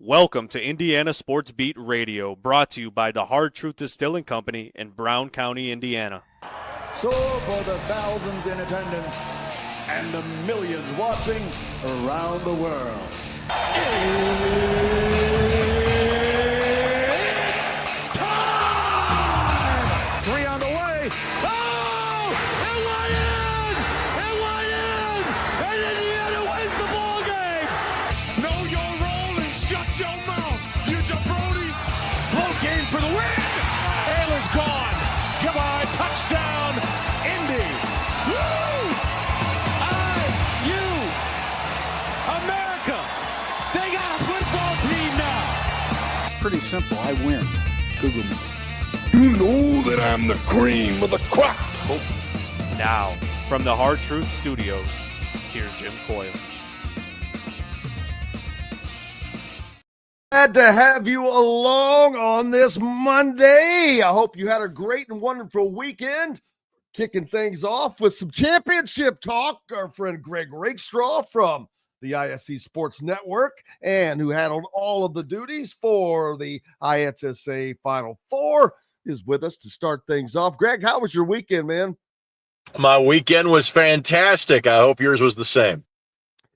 Welcome to Indiana Sports Beat Radio, brought to you by the Hard Truth Distilling Company in Brown County, Indiana. So for the thousands in attendance and the millions watching around the world. Time! Three on the way. Oh! It went in! It went in! And Indiana wins the ball game! Know your role and shut your mouth, you jabroni! Float game for the win! Ayler's gone. Come on, touchdown, Indy! Woo! I-U! America! They got a football team now! It's pretty simple. I win. Google me. You know that I'm the cream of the crop. Now, from the Hard Truth Studios, here's Jim Coyle. Glad to have you along on this Monday. I hope you had a great and wonderful weekend. Kicking things off with some championship talk. Our friend Greg Rakestraw from the ISC Sports Network, and who handled all of the duties for the ISSA Final Four, is with us to start things off. Greg, how was your weekend, man? My weekend was fantastic. I hope yours was the same.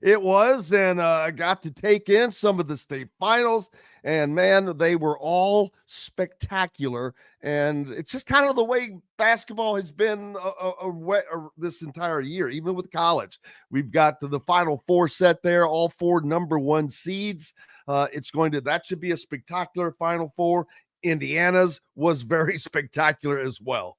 It was, and I got to take in some of the state finals, and man, they were all spectacular. And it's just kind of the way basketball has been this entire year, even with college. We've got the Final Four set there, all four number one seeds. That should be a spectacular Final Four. Indiana's was very spectacular as well.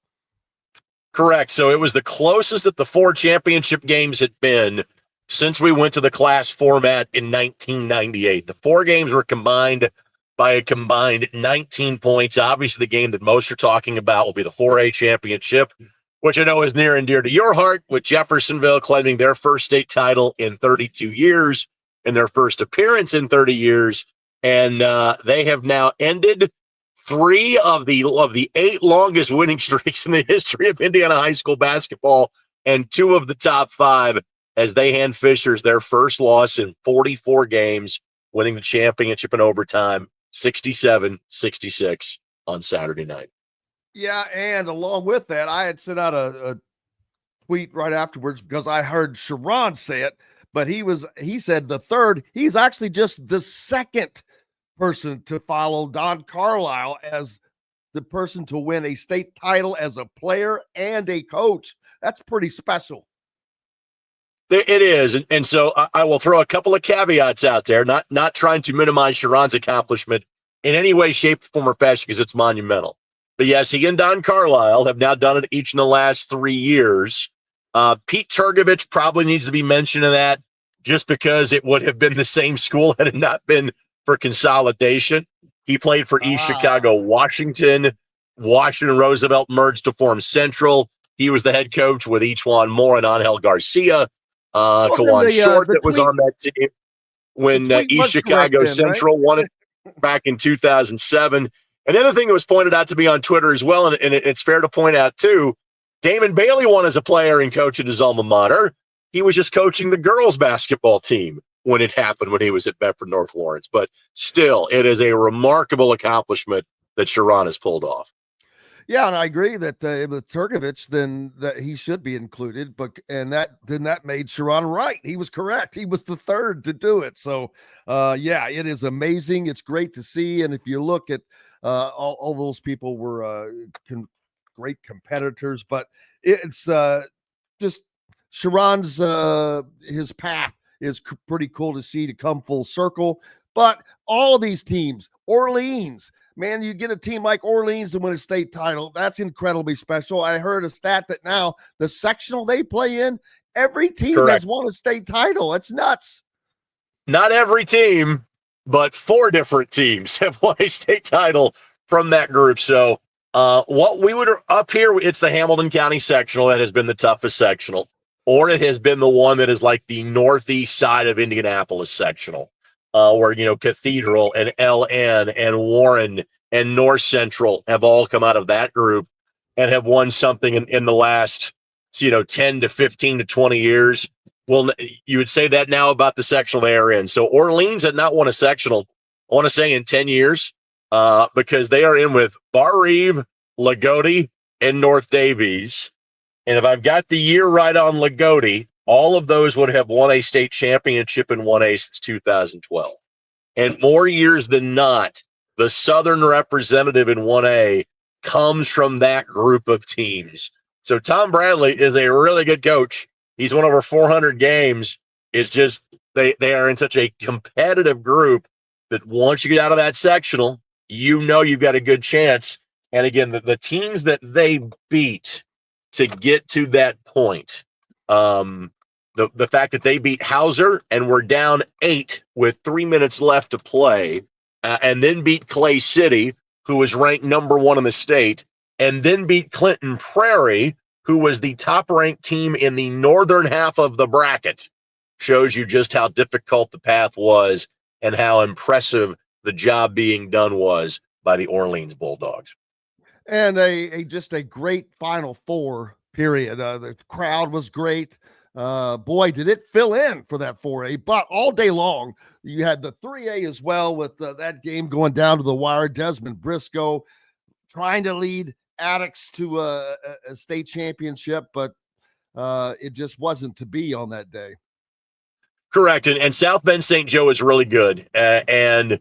Correct. So it was the closest that the four championship games had been since we went to the class format in 1998. The four games were combined by a combined 19 points. Obviously, the game that most are talking about will be the 4A championship, which I know is near and dear to your heart, with Jeffersonville claiming their first state title in 32 years and their first appearance in 30 years. And they have now ended three of the 8 longest winning streaks in the history of Indiana high school basketball, and 2 of the top 5 as they hand Fischer's their first loss in 44 games, winning the championship in overtime, 67-66 on Saturday night. Yeah, and along with that, I had sent out a tweet right afterwards because I heard Shiron say it, but he said the third. He's actually just the second person to follow Don Carlisle as the person to win a state title as a player and a coach. That's pretty special. It is, and so I will throw a couple of caveats out there, not trying to minimize Shiron's accomplishment in any way, shape, form, or fashion, because it's monumental. But yes, he and Don Carlisle have now done it each in the last 3 years. Pete Turgovich probably needs to be mentioned in that, just because it would have been the same school had it not been for consolidation. He played for East Chicago, Washington. Washington Roosevelt merged to form Central. He was the head coach with Echuan Moore and Angel Garcia. Kawan Short that was on that team when East Chicago Central won it back in 2007. And the other thing that was pointed out to me on Twitter as well, and it's fair to point out too, Damon Bailey won as a player and coach at his alma mater. He was just coaching the girls basketball team when it happened, when he was at Bedford North Lawrence. But still, it is a remarkable accomplishment that Shiron has pulled off. Yeah, and I agree that with Turgovich, then that he should be included. But that made Shiron right. He was correct. He was the third to do it. So, yeah, it is amazing. It's great to see. And if you look at all those people were great competitors, but it's just Shiron's his path is pretty cool to see to come full circle. But all of these teams, Orleans. Man, you get a team like Orleans to win a state title. That's incredibly special. I heard a stat that now the sectional they play in, every team has won a state title. It's nuts. Not every team, but 4 different teams have won a state title from that group. So what we would up here, it's the Hamilton County sectional that has been the toughest sectional, or it has been the one that is like the northeast side of Indianapolis sectional. Where, Cathedral and LN and Warren and North Central have all come out of that group and have won something in the last, 10 to 15 to 20 years. Well, you would say that now about the sectional they are in. So Orleans had not won a sectional I want to say in 10 years, because they are in with Bar Reeve, Lagodi, and North Davies. And if I've got the year right on Lagodi, all of those would have won a state championship in 1A since 2012. And more years than not, the Southern representative in 1A comes from that group of teams. So Tom Bradley is a really good coach. He's won over 400 games. It's just they are in such a competitive group that once you get out of that sectional, you know you've got a good chance. And again, the teams that they beat to get to that point, the fact that they beat Hauser and were down 8 with 3 minutes left to play, and then beat Clay City, who was ranked number 1 in the state, and then beat Clinton Prairie, who was the top-ranked team in the northern half of the bracket, shows you just how difficult the path was and how impressive the job being done was by the Orleans Bulldogs. And just a great Final Four period. The crowd was great. Boy, did it fill in for that 4A, but all day long, you had the 3A as well with that game going down to the wire. Desmond Briscoe trying to lead Attucks to a state championship, but it just wasn't to be on that day. Correct. And South Bend St. Joe is really good. And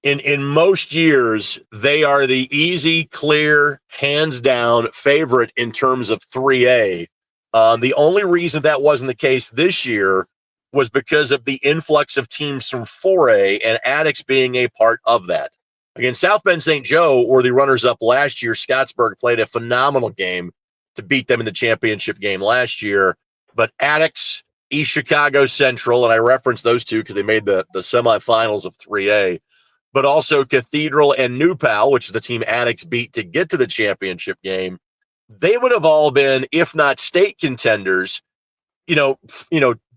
in most years, they are the easy, clear, hands down favorite in terms of 3A. The only reason that wasn't the case this year was because of the influx of teams from 4A and Attucks being a part of that. Again, South Bend St. Joe were the runners-up last year. Scottsburg played a phenomenal game to beat them in the championship game last year. But Attucks, East Chicago Central, and I referenced those two because they made the semifinals of 3A, but also Cathedral and New Pal, which is the team Attucks beat to get to the championship game. They would have all been, if not state contenders,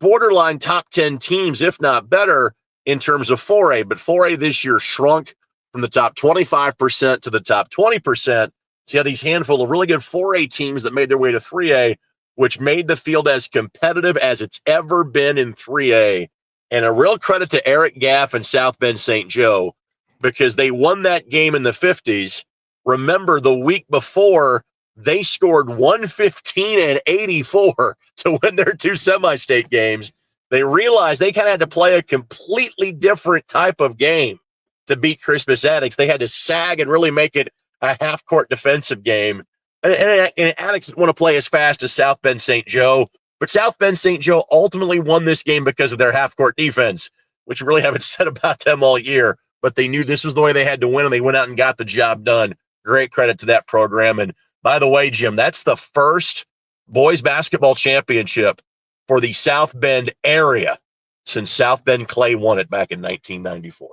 borderline top 10 teams, if not better, in terms of 4A. But 4A this year shrunk from the top 25% to the top 20%. So you have these handful of really good 4A teams that made their way to 3A, which made the field as competitive as it's ever been in 3A. And a real credit to Eric Gaff and South Bend St. Joe, because they won that game in the 50s. Remember, the week before, they scored 115 and 84 to win their 2 semi-state games. They realized they kind of had to play a completely different type of game to beat Crispus Attucks. They had to sag and really make it a half-court defensive game. And Attucks didn't want to play as fast as South Bend St. Joe, but South Bend St. Joe ultimately won this game because of their half-court defense, which we really haven't said about them all year. But they knew this was the way they had to win, and they went out and got the job done. Great credit to that program. And by the way, Jim, that's the first boys basketball championship for the South Bend area since South Bend Clay won it back in 1994.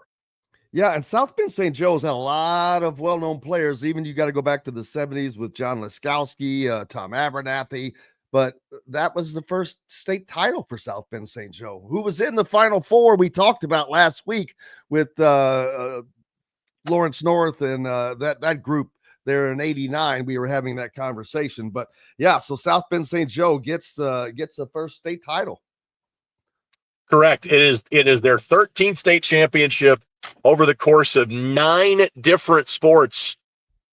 Yeah, and South Bend St. Joe's had a lot of well-known players. Even you got to go back to the 70s with John Laskowski, Tom Abernathy. But that was the first state title for South Bend St. Joe, who was in the Final Four we talked about last week with Lawrence North and that group there in '89. We were having that conversation. But, yeah, so South Bend St. Joe gets the first state title. Correct. It is their 13th state championship over the course of 9 different sports,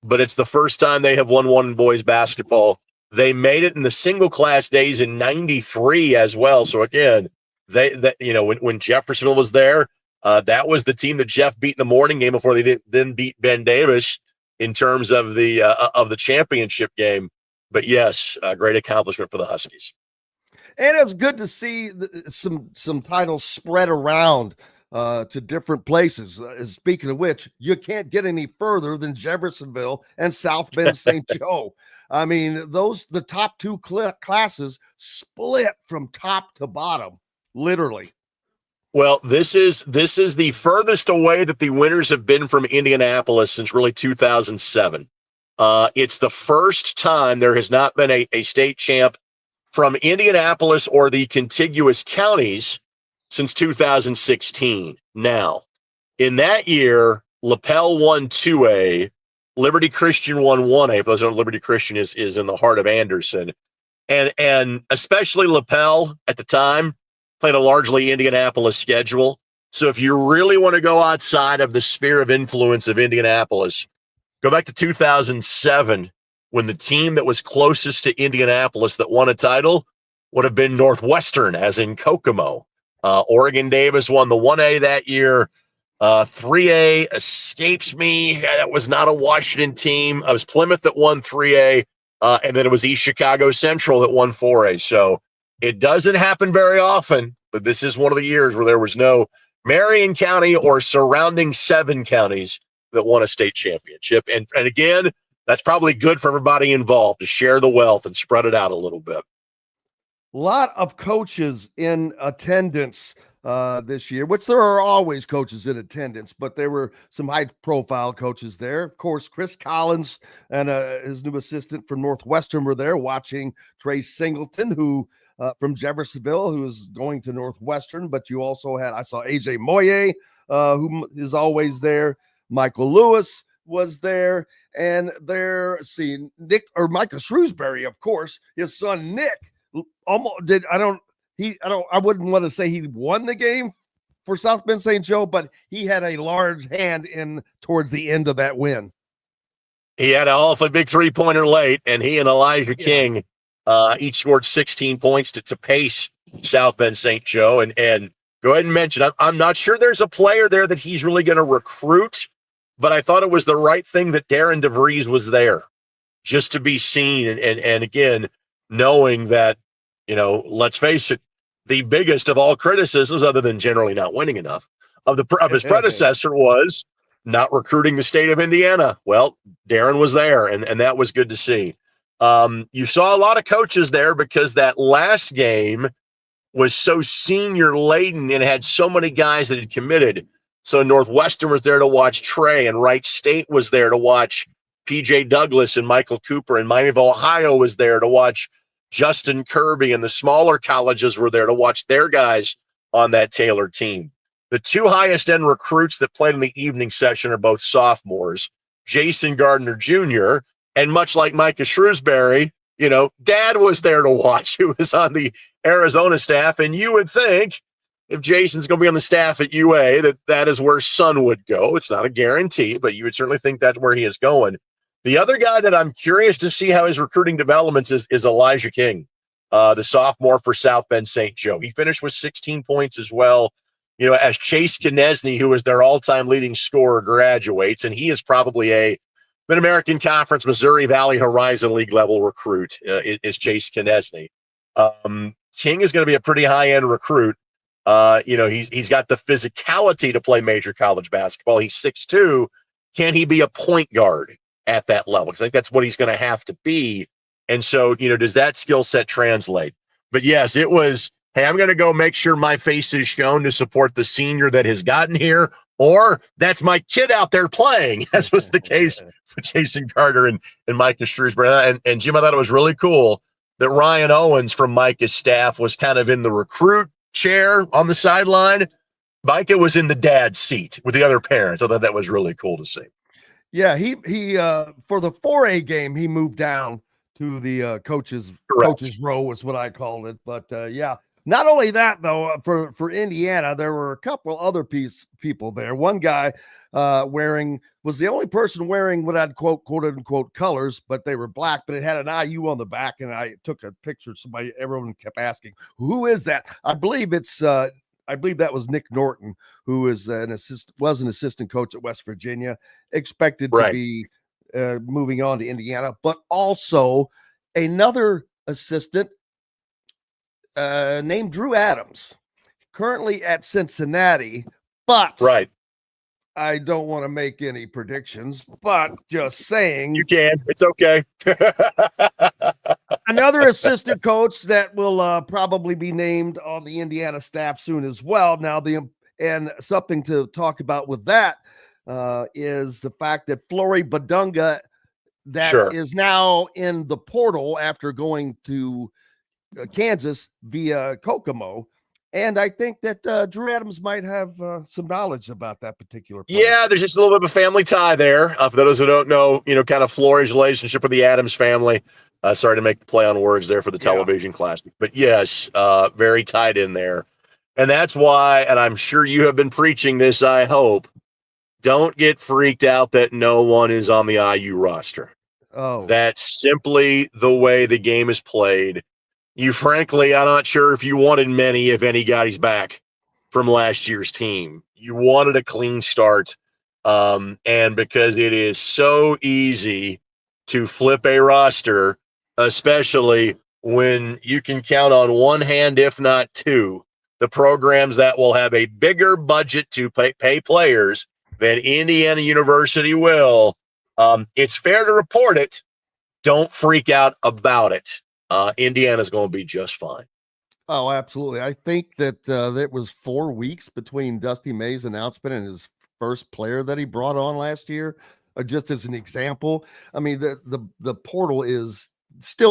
but it's the first time they have won one in boys basketball. They made it in the single class days in '93 as well. So again, when Jeffersonville was there, that was the team that Jeff beat in the morning game before they then beat Ben Davis in terms of the championship game. But yes, a great accomplishment for the Huskies. And it was good to see some titles spread around to different places. Speaking of which, you can't get any further than Jeffersonville and South Bend St. Joe. I mean, the top 2 classes split from top to bottom, literally. Well, this is the furthest away that the winners have been from Indianapolis since really 2007. It's the first time there has not been a state champ from Indianapolis or the contiguous counties since 2016. Now, in that year, LaPel won 2A, Liberty Christian won 1A. For those who don't know, Liberty Christian is in the heart of Anderson. And especially LaPel at the time played a largely Indianapolis schedule. So if you really want to go outside of the sphere of influence of Indianapolis, go back to 2007 when the team that was closest to Indianapolis that won a title would have been Northwestern, as in Kokomo. Oregon Davis won the 1A that year. 3A escapes me. That was not a Washington team. It was Plymouth that won 3A, and then it was East Chicago Central that won 4A. So it doesn't happen very often, but this is one of the years where there was no Marion County or surrounding 7 counties that won a state championship. And again, that's probably good for everybody involved to share the wealth and spread it out a little bit. A lot of coaches in attendance this year, which there are always coaches in attendance, but there were some high-profile coaches there. Of course, Chris Collins and his new assistant from Northwestern were there watching Trey Singleton, who from Jeffersonville, who is going to Northwestern. But you also had, I saw AJ Moye, who is always there. Michael Lewis was there, and there, Nick or Micah Shrewsbury, of course, his son Nick almost did. I wouldn't want to say he won the game for South Bend St. Joe, but he had a large hand in towards the end of that win. He had an awfully big 3-pointer late, and he and Elijah King each scored 16 points to pace South Bend St. Joe. And go ahead and mention, I'm not sure there's a player there that he's really going to recruit, but I thought it was the right thing that Darian DeVries was there just to be seen. And again, knowing that, let's face it, the biggest of all criticisms, other than generally not winning enough, of his predecessor was not recruiting the state of Indiana. Well, Darren was there, and that was good to see. You saw a lot of coaches there because that last game was so senior laden and had so many guys that had committed. So Northwestern was there to watch Trey, and Wright State was there to watch PJ Douglas and Michael Cooper, and Miami of Ohio was there to watch Justin Kirby, and the smaller colleges were there to watch their guys on that Taylor team. The 2 highest end recruits that played in the evening session are both sophomores, Jason Gardner Jr., and much like Micah Shrewsbury, Dad was there to watch, who was on the Arizona staff. And you would think if Jason's going to be on the staff at UA, that is where son would go. It's not a guarantee, but you would certainly think that's where he is going. The other guy that I'm curious to see how his recruiting developments is Elijah King, the sophomore for South Bend St. Joe. He finished with 16 points as well, as Chase Knesny, who is their all-time leading scorer, graduates, and he is probably a Mid-American Conference, Missouri Valley Horizon League level recruit, is Chase Knesny. King is going to be a pretty high-end recruit. He's got the physicality to play major college basketball. He's 6'2". Can he be a point guard at that level? Because I think that's what he's going to have to be. And so, does that skill set translate? But yes, it was, hey, I'm going to go make sure my face is shown to support the senior that has gotten here, or that's my kid out there playing, as was the case with Jason Carter and Micah Shrewsbury. And Jim, I thought it was really cool that Ryan Owens from Micah's staff was kind of in the recruit chair on the sideline. Micah was in the dad seat with the other parents. I thought that was really cool to see. Yeah, he for the 4A game, he moved down to the coaches row is what I called it. But yeah, not only that though, for Indiana, there were a couple other people there. One guy was the only person wearing what I'd quote unquote colors, but they were black, but it had an IU on the back, and I took a picture. Everyone kept asking, who is that? I believe that was Nick Norton, who is an assistant coach at West Virginia, expected to be moving on to Indiana, but also another assistant named Drew Adams, currently at Cincinnati, but I don't want to make any predictions, but just saying. You can. It's okay. Another assistant coach that will probably be named on the Indiana staff soon as well. Now, and something to talk about with that is the fact that Flory Badunga, is now in the portal after going to Kansas via Kokomo. And I think that Drew Adams might have some knowledge about that particular player. Yeah, there's just a little bit of a family tie there. For those who don't know, kind of Flory's relationship with the Adams family. Sorry to make the play on words there for the television classic. But yes, very tied in there. And that's why, and I'm sure you have been preaching this, I hope, don't get freaked out that no one is on the IU roster. Oh, That's simply the way the game is played. You frankly, I'm not sure if you wanted many, if any, guys back from last year's team. You wanted a clean start. And because it is so easy to flip a roster, especially when you can count on one hand, if not two, the programs that will have a bigger budget to pay players than Indiana University will. It's fair to report it. Don't freak out about it. Indiana's going to be just fine. Oh, absolutely. I think that it was 4 weeks between Dusty May's announcement and his first player that he brought on last year. Just as an example, I mean, the portal is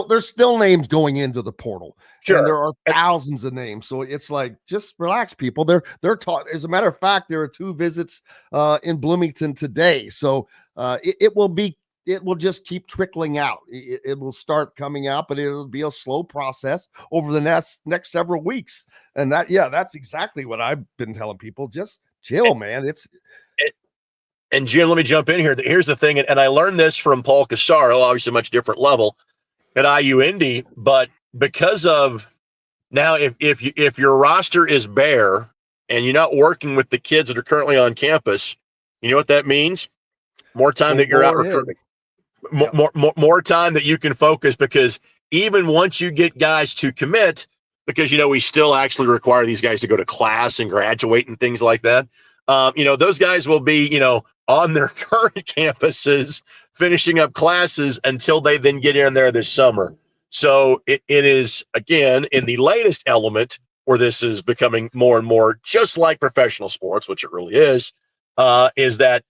there's still names going into the portal. Sure. And there are thousands of names. So it's like, just relax, people. They're taught. As a matter of fact, there are 2 visits in Bloomington today. So it will just keep trickling out. It will start coming out, but it'll be a slow process over the next several weeks. And that's exactly what I've been telling people. Just chill, man. And Jim, let me jump in here. Here's the thing, and I learned this from Paul Casaro, obviously a much different level at IU Indy, but because of now, if your roster is bare and you're not working with the kids that are currently on campus, you know what that means? More time that you're out recruiting. More time that you can focus, because even once you get guys to commit, because, we still actually require these guys to go to class and graduate and things like that. Those guys will be, on their current campuses, finishing up classes until they then get in there this summer. So it is, again, in the latest element where this is becoming more and more just like professional sports, which it really is that,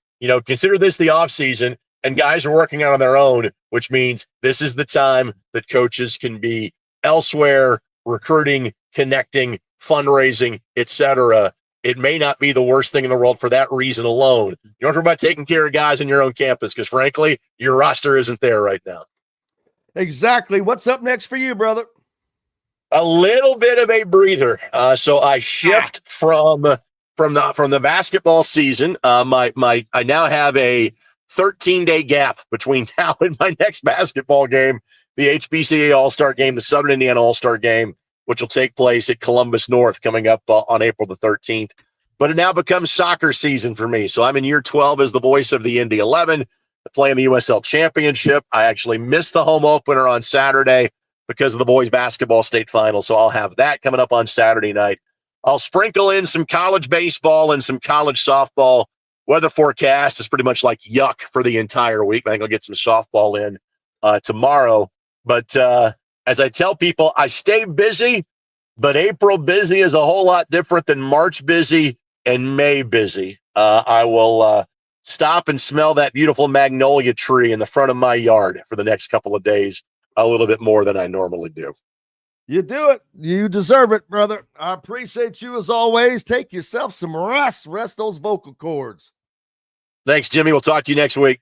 consider this the off season and guys are working out on their own, which means this is the time that coaches can be elsewhere, recruiting, connecting, fundraising, etc. It may not be the worst thing in the world for that reason alone. You don't worry about taking care of guys on your own campus, because frankly, your roster isn't there right now. Exactly. What's up next for you, brother? A little bit of a breather. So I shift from the basketball season. I now have a 13-day gap between now and my next basketball game, the HBCA All-Star game, the Southern Indiana All-Star game, which will take place at Columbus North coming up on April the 13th. But it now becomes soccer season for me. So I'm in year 12 as the voice of the Indy 11, playing the USL Championship. I actually missed the home opener on Saturday because of the boys basketball state final. So I'll have that coming up on Saturday night. I'll sprinkle in some college baseball and some college softball. Weather forecast is pretty much like yuck for the entire week. I think I'll get some softball in tomorrow. But as I tell people, I stay busy, but April busy is a whole lot different than March busy and May busy. I will stop and smell that beautiful magnolia tree in the front of my yard for the next couple of days, a little bit more than I normally do. You do it. You deserve it, brother. I appreciate you as always. Take yourself some rest. Rest those vocal cords. Thanks, Jimmy. We'll talk to you next week.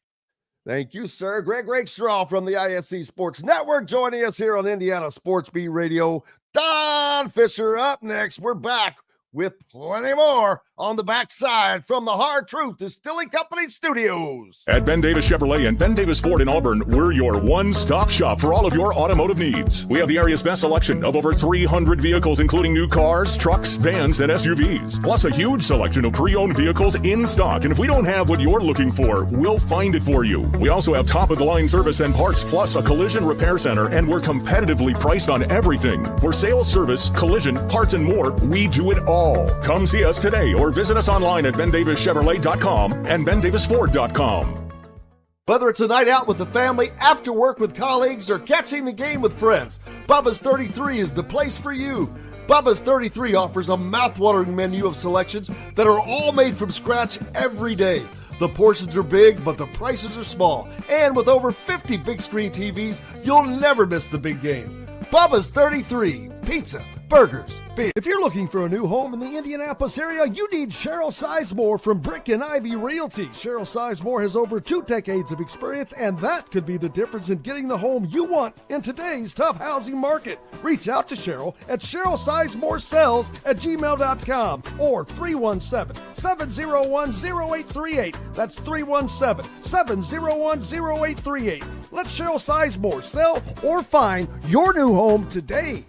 Thank you, sir. Greg Rakestraw from the ISB Sports Network joining us here on Indiana Sports Beat Radio. Don Fischer up next. We're back with plenty more on the backside from the Hard Truth Distilling Company Studios. At Ben Davis Chevrolet and Ben Davis Ford in Auburn, we're your one-stop shop for all of your automotive needs. We have the area's best selection of over 300 vehicles, including new cars, trucks, vans, and SUVs. Plus a huge selection of pre-owned vehicles in stock. And if we don't have what you're looking for, we'll find it for you. We also have top-of-the-line service and parts, plus a collision repair center, and we're competitively priced on everything. For sales, service, collision, parts, and more, we do it all. Come see us today or visit us online at bendavischevrolet.com and bendavisford.com. Whether it's a night out with the family, after work with colleagues, or catching the game with friends, Bubba's 33 is the place for you. Bubba's 33 offers a mouthwatering menu of selections that are all made from scratch every day. The portions are big, but the prices are small. And with over 50 big screen TVs, you'll never miss the big game. Bubba's 33, pizza, burgers, beer. If you're looking for a new home in the Indianapolis area, you need Cheryl Sizemore from Brick and Ivy Realty. Cheryl Sizemore has over 2 decades of experience, and that could be the difference in getting the home you want in today's tough housing market. Reach out to Cheryl at CherylSizemoreSells@gmail.com or 317-701-0838. That's 317-701-0838. Let Cheryl Sizemore sell or find your new home today.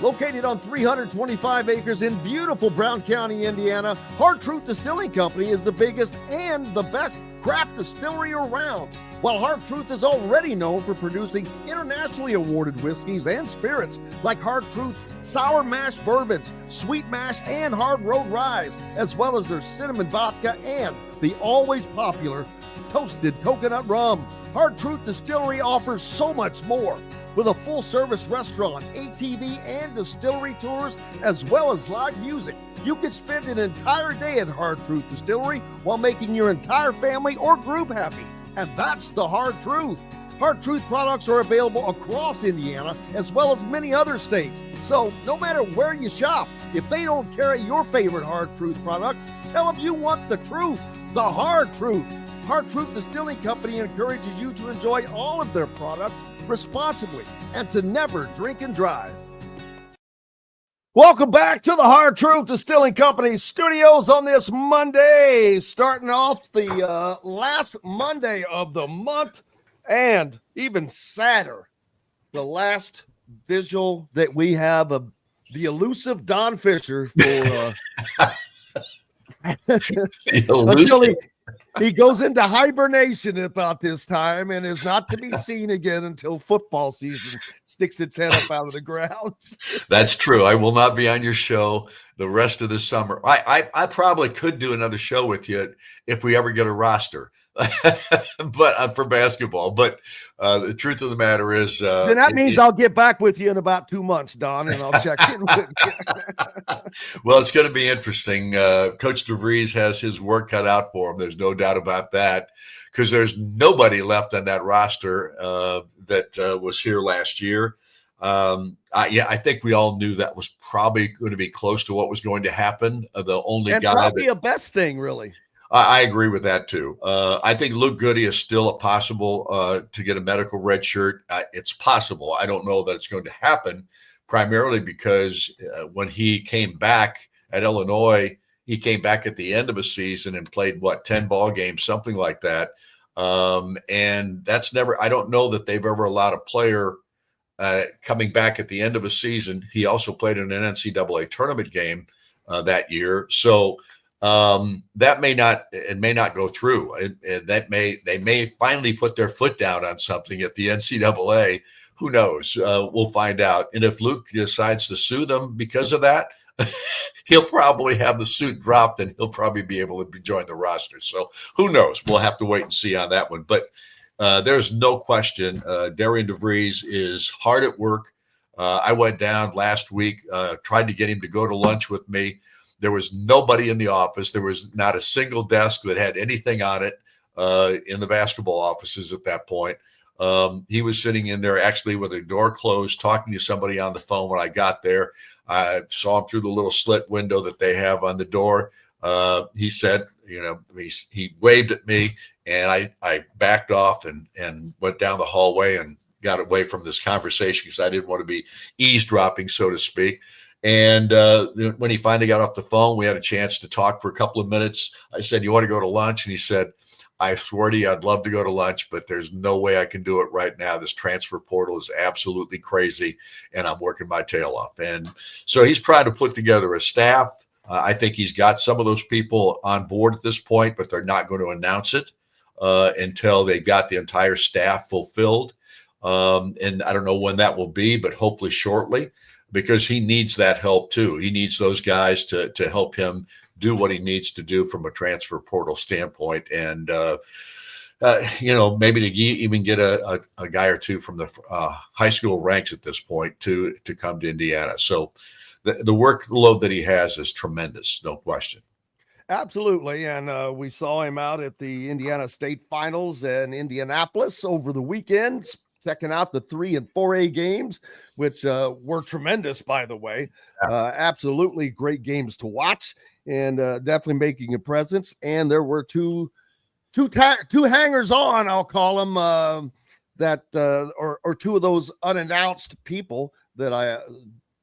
Located on 325 acres in beautiful Brown County, Indiana, Hard Truth Distilling Company is the biggest and the best craft distillery around. While Hard Truth is already known for producing internationally awarded whiskeys and spirits like Hard Truth's sour mash bourbons, sweet mash, and hard road ryes, as well as their cinnamon vodka and the always popular toasted coconut rum. Hard Truth Distillery offers so much more. With a full-service restaurant, ATV, and distillery tours, as well as live music, you can spend an entire day at Hard Truth Distillery while making your entire family or group happy. And that's the Hard Truth. Hard Truth products are available across Indiana, as well as many other states. So no matter where you shop, if they don't carry your favorite Hard Truth product, tell them you want the truth, the Hard Truth. Hard Truth Distilling Company encourages you to enjoy all of their products responsibly and to never drink and drive. Welcome back to the Hard Truth Distilling Company studios on this Monday, starting off the last Monday of the month, and even sadder, the last visual that we have of the elusive Don Fischer for Elusive. He goes into hibernation about this time and is not to be seen again until football season sticks its head up out of the ground. That's true. I will not be on your show the rest of the summer. I probably could do another show with you if we ever get a roster, but for basketball. But the truth of the matter is, then that means I'll get back with you in about 2 months, Don, and I'll check in with you. Well, it's going to be interesting. Coach DeVries has his work cut out for him. There's no doubt about that, because there's nobody left on that roster that was here last year. I think we all knew that was probably going to be close to what was going to happen. The only and guy probably a best thing, really. I agree with that too. I think Luke Goody is still a possible to get a medical red shirt. It's possible. I don't know that it's going to happen, primarily because when he came back at Illinois, he came back at the end of a season and played 10 ball games, something like that. And that's never. I don't know that they've ever allowed a player coming back at the end of a season. He also played in an NCAA tournament game that year, so. That may not go through. They may finally put their foot down on something at the NCAA. Who knows? We'll find out. And if Luke decides to sue them because of that, he'll probably have the suit dropped and he'll probably be able to join the roster. So who knows? We'll have to wait and see on that one. But there's no question. Darian DeVries is hard at work. I went down last week, tried to get him to go to lunch with me. There was nobody in the office. There was not a single desk that had anything on it in the basketball offices at that point. He was sitting in there actually with the door closed, talking to somebody on the phone when I got there. I saw him through the little slit window that they have on the door. He said, he waved at me, and I backed off and went down the hallway and got away from this conversation because I didn't want to be eavesdropping, so to speak. And when he finally got off the phone, we had a chance to talk for a couple of minutes. I said, "You want to go to lunch?" And he said, "I swear to you, I'd love to go to lunch, but there's no way I can do it right now. This transfer portal is absolutely crazy, and I'm working my tail off." And so he's trying to put together a staff. I think he's got some of those people on board at this point, but they're not going to announce it until they've got the entire staff fulfilled. And I don't know when that will be, but hopefully shortly, because he needs that help too. He needs those guys to help him do what he needs to do from a transfer portal standpoint. And, maybe to even get a guy or two from the high school ranks at this point to come to Indiana. So the workload that he has is tremendous, no question. Absolutely. And we saw him out at the Indiana State Finals in Indianapolis over the weekend, checking out the 3 and 4A games, which were tremendous, by the way. Absolutely great games to watch, and definitely making a presence. And there were two hangers on, I'll call them, or two of those unannounced people that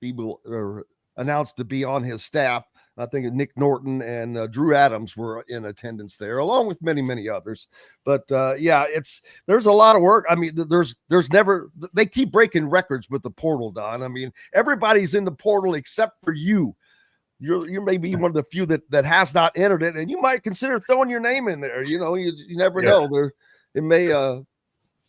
people announced to be on his staff. I think Nick Norton and Drew Adams were in attendance there, along with many, many others. But there's a lot of work. I mean, they keep breaking records with the portal, Don. I mean, everybody's in the portal except for you. You may be one of the few that has not entered it, and you might consider throwing your name in there. You know, you never know. It may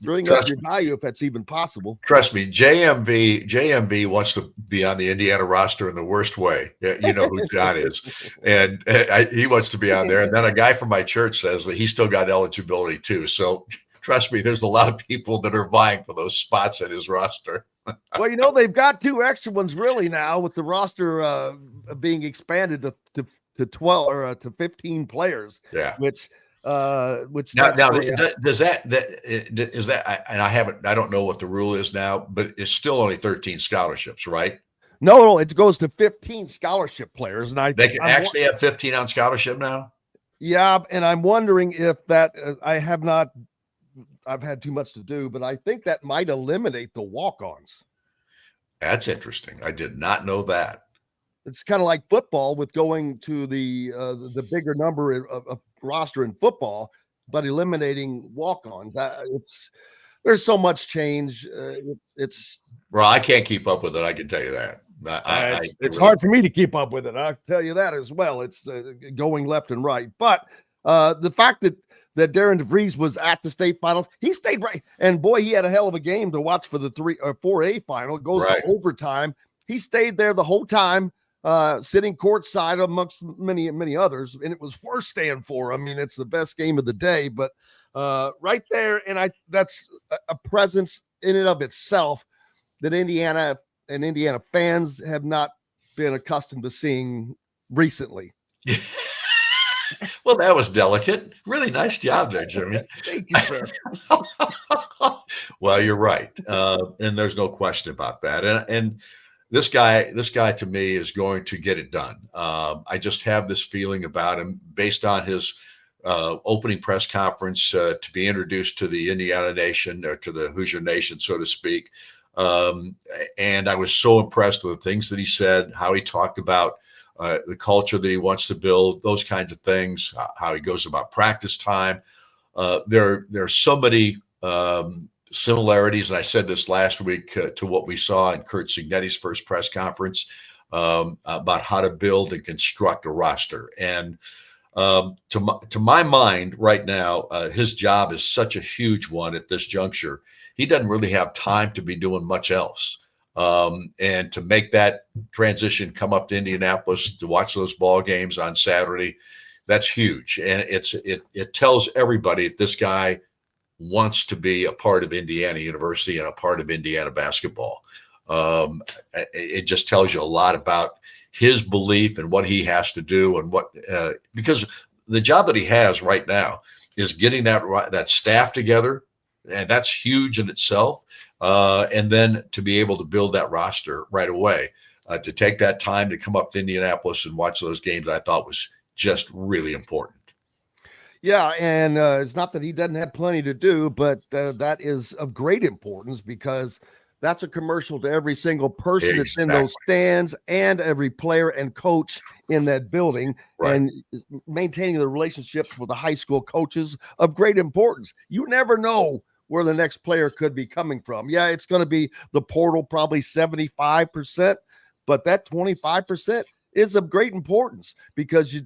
bring up your value if that's even possible. Trust me, JMV wants to be on the Indiana roster in the worst way. You know who John is, and he wants to be on there. And then a guy from my church says that he's still got eligibility too. So trust me, there's a lot of people that are vying for those spots at his roster. Well, you know, they've got 2 extra ones really now with the roster being expanded to 12 or to 15 players. Yeah, which now does that and I don't know what the rule is now, but it's still only 13 scholarships, right? No, it goes to 15 scholarship players, and they can actually have 15 on scholarship now. Yeah, and I'm wondering if that I've had too much to do, but I think that might eliminate the walk-ons. That's interesting. I did not know that. It's kind of like football with going to the bigger number of roster in football, but eliminating walk-ons. There's so much change. Well, I can't keep up with it. I can tell you that. It's hard for me to keep up with it. I'll tell you that as well. It's going left and right. But the fact that Darian DeVries was at the state finals, he stayed right. And boy, he had a hell of a game to watch for the 3 or 4A final. It goes to overtime. He stayed there the whole time, sitting courtside amongst many, many others. And it was worth staying for. I mean, it's the best game of the day, but right there. And that's a presence in and of itself that Indiana and Indiana fans have not been accustomed to seeing recently. Well, that was delicate. Really nice job there, Jimmy. Thank you, sir. Well, you're right. And there's no question about that. And this guy to me is going to get it done. I just have this feeling about him based on his opening press conference to be introduced to the Indiana Nation, or to the Hoosier Nation, so to speak. And I was so impressed with the things that he said, how he talked about the culture that he wants to build, those kinds of things, how he goes about practice time. There are so many similarities, and I said this last week, to what we saw in Curt Cignetti's first press conference about how to build and construct a roster. And to my mind right now, his job is such a huge one at this juncture. He doesn't really have time to be doing much else. And to make that transition, come up to Indianapolis to watch those ball games on Saturday, that's huge. And it tells everybody that this guy wants to be a part of Indiana University and a part of Indiana basketball. It just tells you a lot about his belief and what he has to do, and because the job that he has right now is getting that staff together, and that's huge in itself. And then to be able to build that roster right away, to take that time to come up to Indianapolis and watch those games, I thought was just really important. Yeah, and it's not that he doesn't have plenty to do, but that is of great importance, because that's a commercial to every single person that's in those stands, and every player and coach in that building, and maintaining the relationships with the high school coaches of great importance. You never know where the next player could be coming from. Yeah, it's going to be the portal, probably 75%, but that 25% is of great importance, because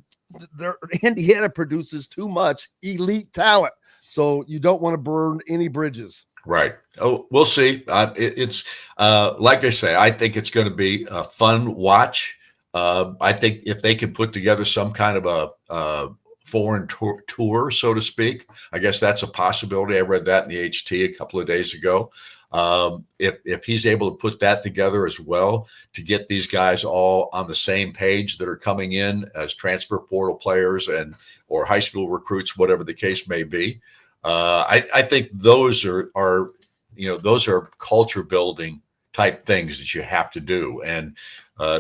Indiana produces too much elite talent. So you don't want to burn any bridges. Right. Oh, we'll see. It's like I say, I think it's going to be a fun watch. I think if they can put together some kind of a foreign tour, so to speak, I guess that's a possibility. I read that in the HT a couple of days ago. If he's able to put that together as well, to get these guys all on the same page that are coming in as transfer portal players or high school recruits, whatever the case may be, I think those are those are culture building type things that you have to do. And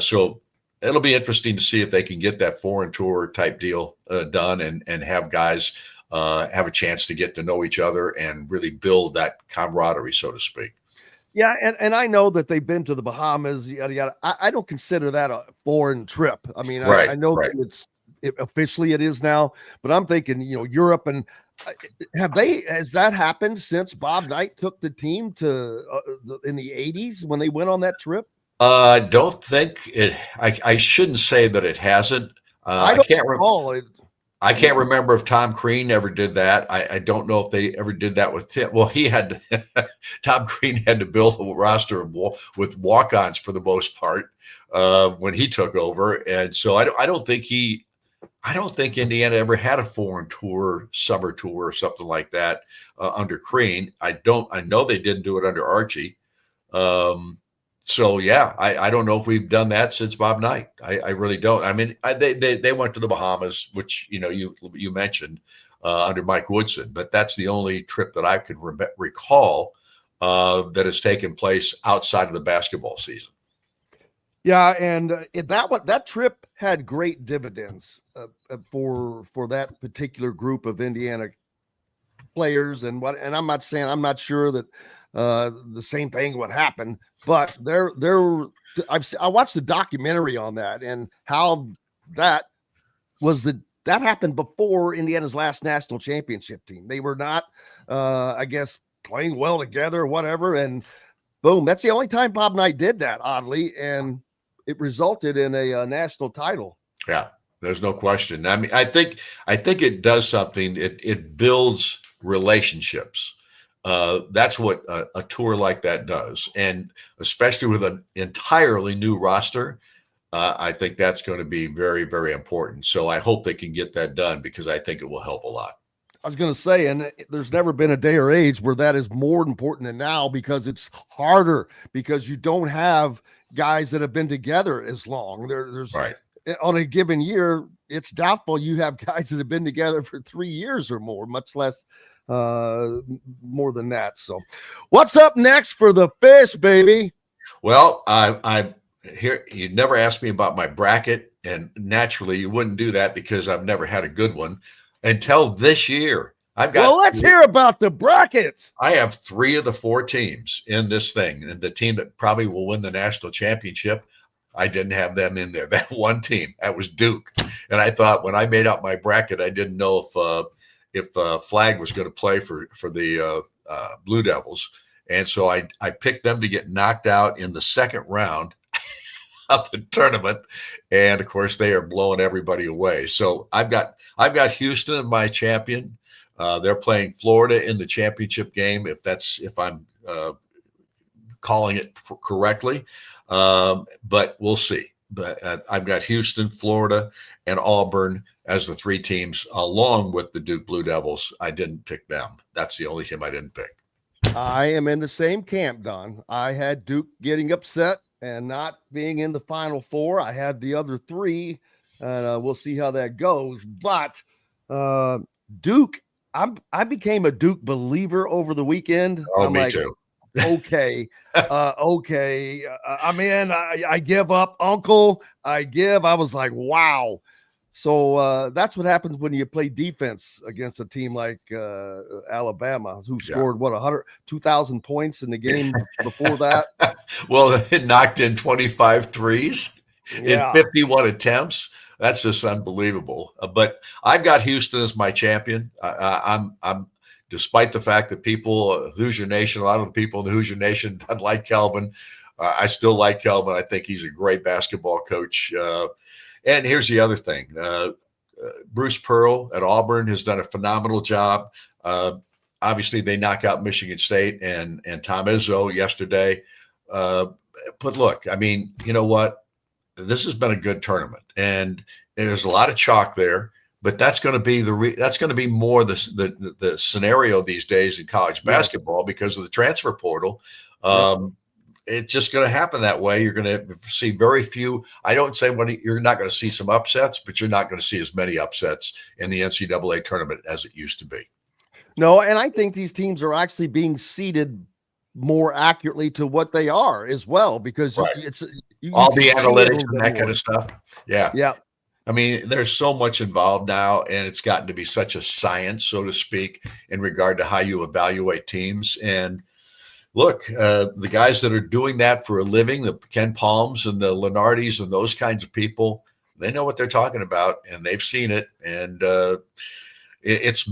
so it'll be interesting to see if they can get that foreign tour type deal done and have guys have a chance to get to know each other and really build that camaraderie, so to speak. Yeah, and I know that they've been to the Bahamas, yada yada. I don't consider that a foreign trip. I mean, Right, I know right. that officially it is now, but I'm thinking, Europe, and has that happened since Bob Knight took the team to in the 80s when they went on that trip? I don't think it. I shouldn't say that it hasn't. I can't recall. I can't remember if Tom Crean ever did that. I don't know if they ever did that with Tim. Well, Tom Crean had to build a roster with walk-ons for the most part when he took over, and so I don't think Indiana ever had a foreign tour, summer tour, or something like that under Crean. I know they didn't do it under Archie. So yeah, I don't know if we've done that since Bob Knight. I really don't. I mean, they went to the Bahamas, which you mentioned under Mike Woodson, but that's the only trip that I could recall that has taken place outside of the basketball season. Yeah, and that trip had great dividends for that particular group of Indiana players, and I'm not sure that the same thing would happen, but I watched the documentary on that and how that happened before Indiana's last national championship team. They were not, I guess, playing well together or whatever, and boom, that's the only time Bob Knight did that, oddly, and it resulted in a national title. Yeah, there's no question. I mean, I think it does something. It builds relationships. That's what a tour like that does. And especially with an entirely new roster, I think that's going to be very, very important. So I hope they can get that done because I think it will help a lot. I was going to say, and there's never been a day or age where that is more important than now because it's harder because you don't have guys that have been together as long. There's right. On a given year, it's doubtful you have guys that have been together for 3 years or more, much less more than that. So what's up next for the Fish, baby? Well, I here, you never asked me about my bracket, and naturally you wouldn't do that because I've never had a good one until this year. Let's hear about the brackets. I have 3 of the 4 teams in this thing, and the team that probably will win the national championship, I didn't have them in there. That one team, that was Duke. And I thought when I made out my bracket, I didn't know if Flag was going to play for the Blue Devils. And so I picked them to get knocked out in the second round of the tournament. And of course they are blowing everybody away. So I've got Houston as my champion. They're playing Florida in the championship game, if I'm calling it correctly. But we'll see. But I've got Houston, Florida, and Auburn as the 3 teams, along with the Duke Blue Devils. I didn't pick them. That's the only team I didn't pick. I am in the same camp, Don. I had Duke getting upset and not being in the Final Four. I had the other 3, and we'll see how that goes. But Duke, I became a Duke believer over the weekend. Oh, me too. Okay. I'm in. I give up, Uncle. I was like, wow. So that's what happens when you play defense against a team like Alabama, who scored 2,000 points in the game before that. Well, it knocked in 25 threes in 51 attempts. That's just unbelievable. But I've got Houston as my champion. I'm despite the fact that people, Hoosier Nation, a lot of the people in the Hoosier Nation don't like Kelvin. I still like Kelvin. I think he's a great basketball coach. And here's the other thing. Bruce Pearl at Auburn has done a phenomenal job. Obviously, they knock out Michigan State and Tom Izzo yesterday. But look, I mean, you know what? This has been a good tournament, and there's a lot of chalk there. But that's going to be more the scenario these days in college basketball because of the transfer portal. It's just going to happen that way. You're going to see very few. I don't say you're not going to see some upsets, but you're not going to see as many upsets in the NCAA tournament as it used to be. No, and I think these teams are actually being seeded more accurately to what they are as well, because Right. you All can the see it a analytics little and bit that kind more. of stuff. Yeah. Yeah. I mean, there's so much involved now, and it's gotten to be such a science, so to speak, in regard to how you evaluate teams. And look, the guys that are doing that for a living, the Ken Palms and the Lenardis and those kinds of people, they know what they're talking about, and they've seen it. And it's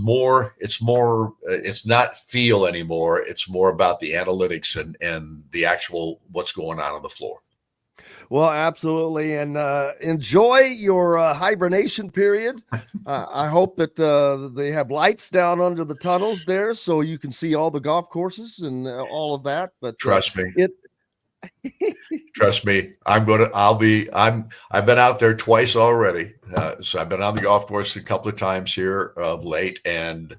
not feel anymore. It's more about the analytics and the actual what's going on the floor. Well, absolutely. And enjoy your hibernation period. I hope that they have lights down under the tunnels there so you can see all the golf courses and all of that. But Trust me. Trust me. I've been out there twice already. So I've been on the golf course a couple of times here of late, and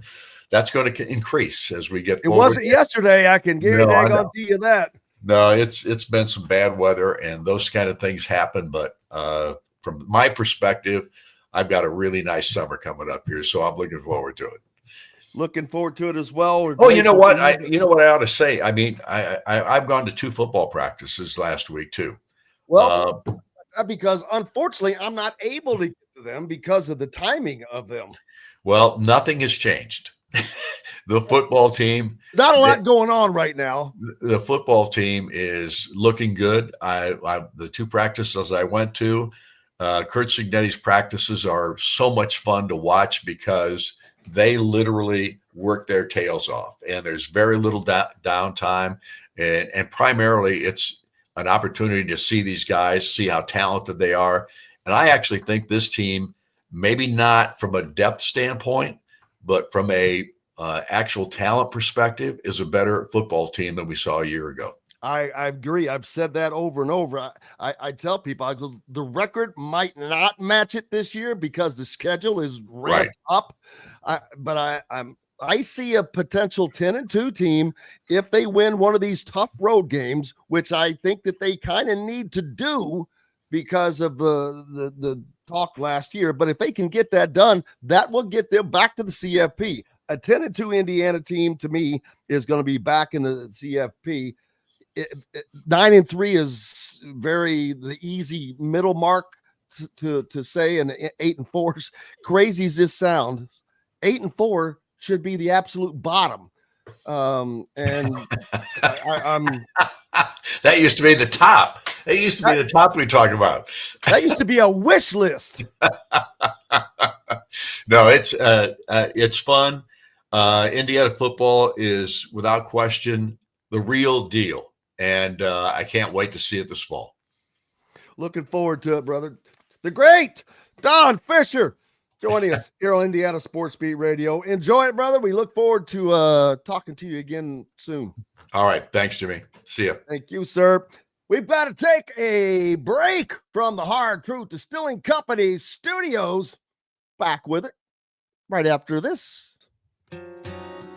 that's going to increase as we get forward. It wasn't yesterday. I can guarantee you that. No, it's been some bad weather and those kind of things happen. But from my perspective, I've got a really nice summer coming up here, so I'm looking forward to it. Looking forward to it as well. Oh, you know what? I ought to say. I mean, I've gone to 2 football practices last week too. Well, because unfortunately, I'm not able to get to them because of the timing of them. Well, nothing has changed. The football team. Not a lot going on right now. The football team is looking good. The 2 practices I went to, Kurt Cignetti's practices are so much fun to watch because they literally work their tails off, and there's very little downtime. And primarily it's an opportunity to see these guys, see how talented they are. And I actually think this team, maybe not from a depth standpoint, but from a actual talent perspective, is a better football team than we saw a year ago. I agree. I've said that over and over. I tell people, the record might not match it this year because the schedule is ramped up. But I see a potential 10-2 team if they win one of these tough road games, which I think that they kind of need to do because of the talk last year. But if they can get that done, that will get them back to the CFP. A 10-2 Indiana team, to me, is going to be back in the CFP. 9-3 is the easy middle mark to say, and 8-4 is crazy as this sounds. 8-4 should be the absolute bottom. And I'm that used to be the top. That used to be the top we talk about. That used to be a wish list. No, it's fun. Indiana football is without question the real deal. And I can't wait to see it this fall. Looking forward to it, brother. The great Don Fischer joining us here on Indiana Sports Beat Radio. Enjoy it, brother. We look forward to talking to you again soon. All right. Thanks, Jimmy. See ya. Thank you, sir. We've got to take a break from the Hard Truth Distilling Company studios. Back with it right after this.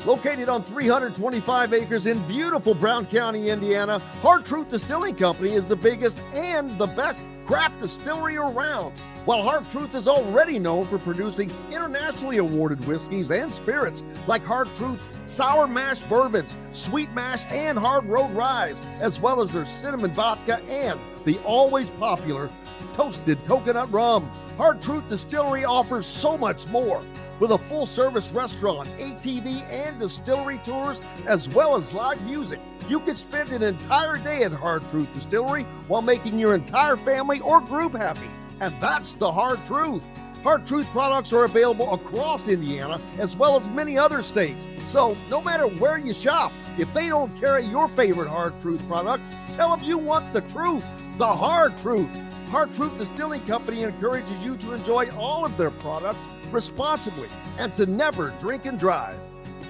Located on 325 acres in beautiful Brown County, Indiana, Hard Truth Distilling Company is the biggest and the best craft distillery around. While Hard Truth is already known for producing internationally awarded whiskeys and spirits like Hard Truth Sour Mash Bourbons, Sweet Mash, and Hard Road Ryes, as well as their cinnamon vodka and the always popular Toasted Coconut Rum. Hard Truth Distillery offers so much more. With a full-service restaurant, ATV, and distillery tours, as well as live music, you can spend an entire day at Hard Truth Distillery while making your entire family or group happy. And that's the Hard Truth. Hard Truth products are available across Indiana, as well as many other states. So no matter where you shop, if they don't carry your favorite Hard Truth product, tell them you want the truth, the Hard Truth. Hard Truth Distilling Company encourages you to enjoy all of their products responsibly and to never drink and drive.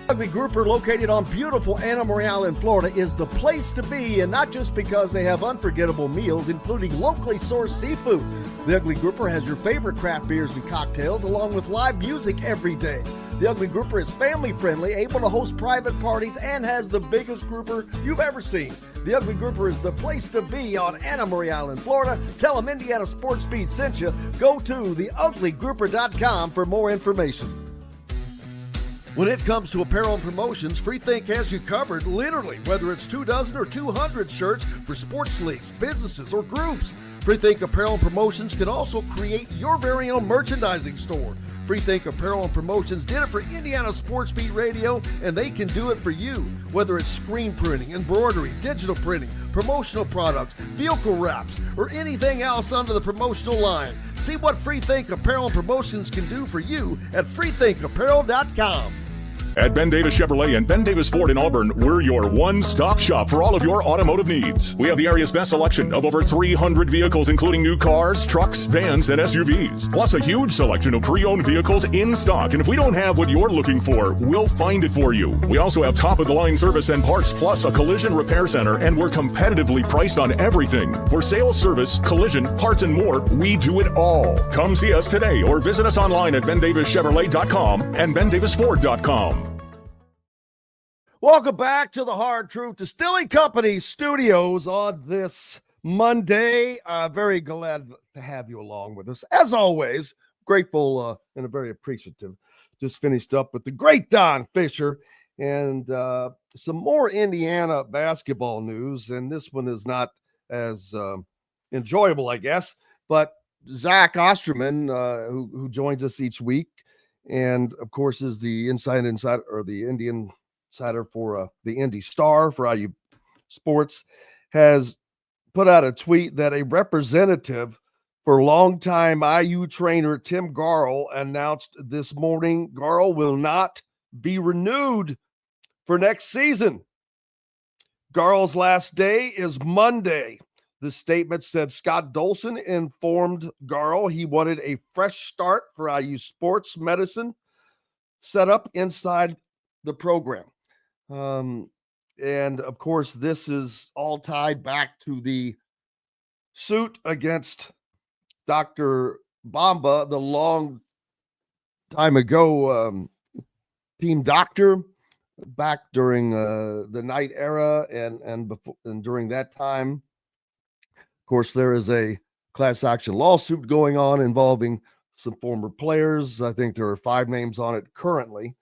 Ugly Grouper, located on beautiful Anna Marie Island, Florida, is the place to be, and not just because they have unforgettable meals, including locally sourced seafood. The Ugly Grouper has your favorite craft beers and cocktails, along with live music every day. The Ugly Grouper is family-friendly, able to host private parties, and has the biggest grouper you've ever seen. The Ugly Grouper is the place to be on Anna Marie Island, Florida. Tell them Indiana Sports Beat sent you. Go to theUglyGrouper.com for more information. When it comes to apparel and promotions, Freethink has you covered, literally, whether it's 24 or 200 shirts for sports leagues, businesses, or groups. Freethink Apparel and Promotions can also create your very own merchandising store. Freethink Apparel and Promotions did it for Indiana Sports Beat Radio, and they can do it for you. Whether it's screen printing, embroidery, digital printing, promotional products, vehicle wraps, or anything else under the promotional line. See what Freethink Apparel and Promotions can do for you at freethinkapparel.com. At Ben Davis Chevrolet and Ben Davis Ford in Auburn, we're your one-stop shop for all of your automotive needs. We have the area's best selection of over 300 vehicles, including new cars, trucks, vans, and SUVs. Plus a huge selection of pre-owned vehicles in stock. And if we don't have what you're looking for, we'll find it for you. We also have top-of-the-line service and parts, plus a collision repair center, and we're competitively priced on everything. For sales, service, collision, parts, and more, we do it all. Come see us today or visit us online at BenDavisChevrolet.com and BenDavisFord.com. Welcome back to the Hard Truth Distilling Company studios on this Monday. Very glad to have you along with us. As always, grateful and very appreciative. Just finished up with the great Don Fischer and some more Indiana basketball news. And this one is not as enjoyable, I guess. But Zach Osterman, who joins us each week, and of course is the inside or the Indian insider for the Indy Star for IU Sports, has put out a tweet that a representative for longtime IU trainer Tim Garl announced this morning Garl will not be renewed for next season. Garl's last day is Monday. The statement said Scott Dolson informed Garl he wanted a fresh start for IU sports medicine set up inside the program. And of course, this is all tied back to the suit against Dr. Bamba, the long time ago team doctor, back during the Knight era and before and during that time. Of course, there is a class action lawsuit going on involving some former players. I think there are 5 names on it currently.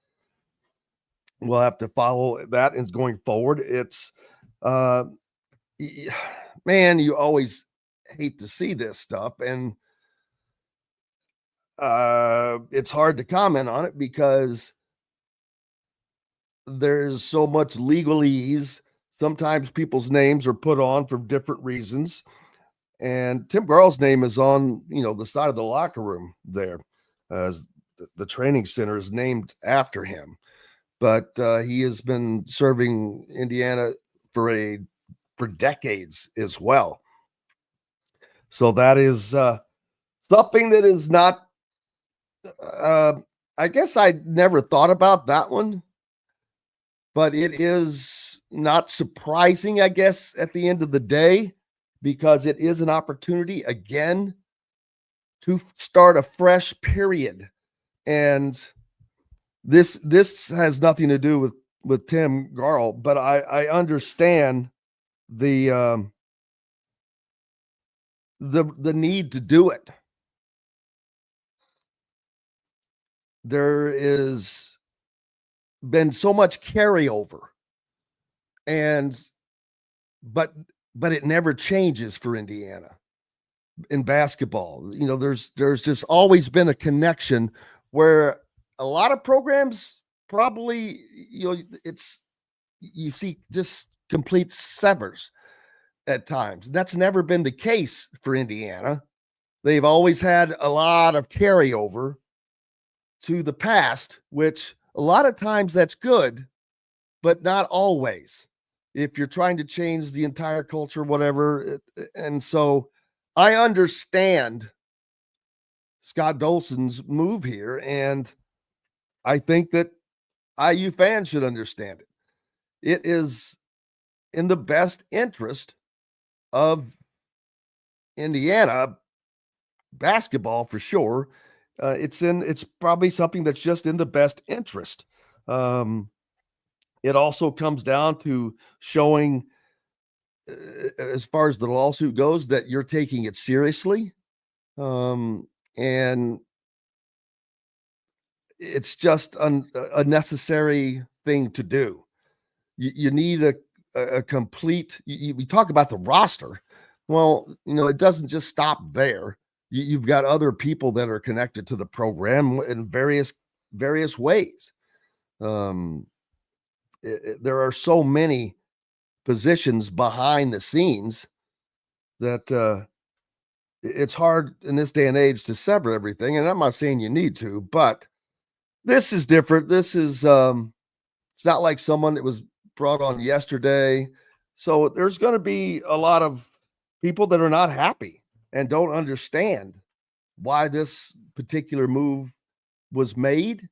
We'll have to follow that and going forward. It's, man, you always hate to see this stuff. And it's hard to comment on it because there's so much legalese. Sometimes people's names are put on for different reasons. And Tim Garl's name is on, the side of the locker room there, as the training center is named after him. But he has been serving Indiana for decades as well. So that is something that is not, I guess I never thought about that one, but it is not surprising, I guess, at the end of the day, because it is an opportunity again to start a fresh period. And this has nothing to do with Tim Garl, but I understand the need to do it. There is been so much carryover, but it never changes for Indiana in basketball. There's just always been a connection where a lot of programs probably, you see just complete severs at times. That's never been the case for Indiana. They've always had a lot of carryover to the past, which a lot of times that's good, but not always. If you're trying to change the entire culture, whatever. And so I understand Scott Dolson's move here, and I think that IU fans should understand it. It is in the best interest of Indiana basketball for sure. It's probably something that's just in the best interest. It also comes down to showing, as far as the lawsuit goes, that you're taking it seriously. And it's just a necessary thing to do. You need a complete, we talk about the roster. Well, it doesn't just stop there. You've got other people that are connected to the program in various ways. There are so many positions behind the scenes that it's hard in this day and age to sever everything. And I'm not saying you need to, but this is different. This is it's not like someone that was brought on yesterday. So there's going to be a lot of people that are not happy and don't understand why this particular move was made,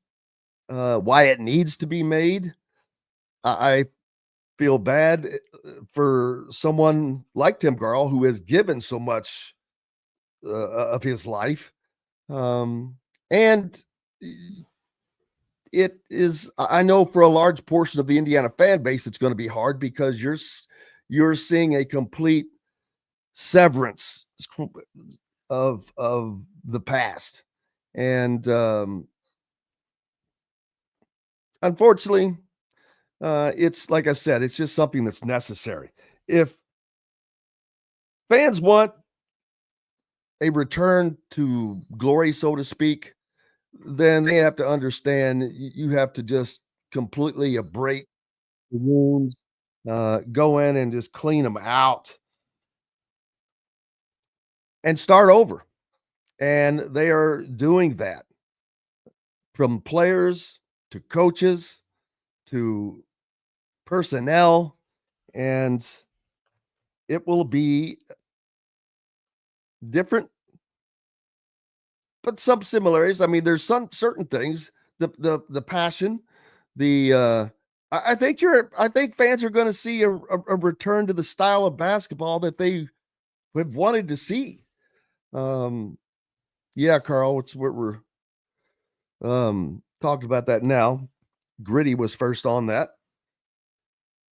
why it needs to be made. I feel bad for someone like Tim Garl, who has given so much of his life. And it is, I know for a large portion of the Indiana fan base, it's going to be hard because you're seeing a complete severance of the past. And unfortunately, it's like I said, it's just something that's necessary. If fans want a return to glory, so to speak, then they have to understand you have to just completely abrade the wounds, go in and just clean them out and start over. And they are doing that, from players to coaches to personnel, and it will be different, but some similarities. I mean, there's some certain things, the passion, I think fans are going to see a return to the style of basketball that they have wanted to see. Yeah, Carl, it's what we're talking about that now. Gritty was first on that,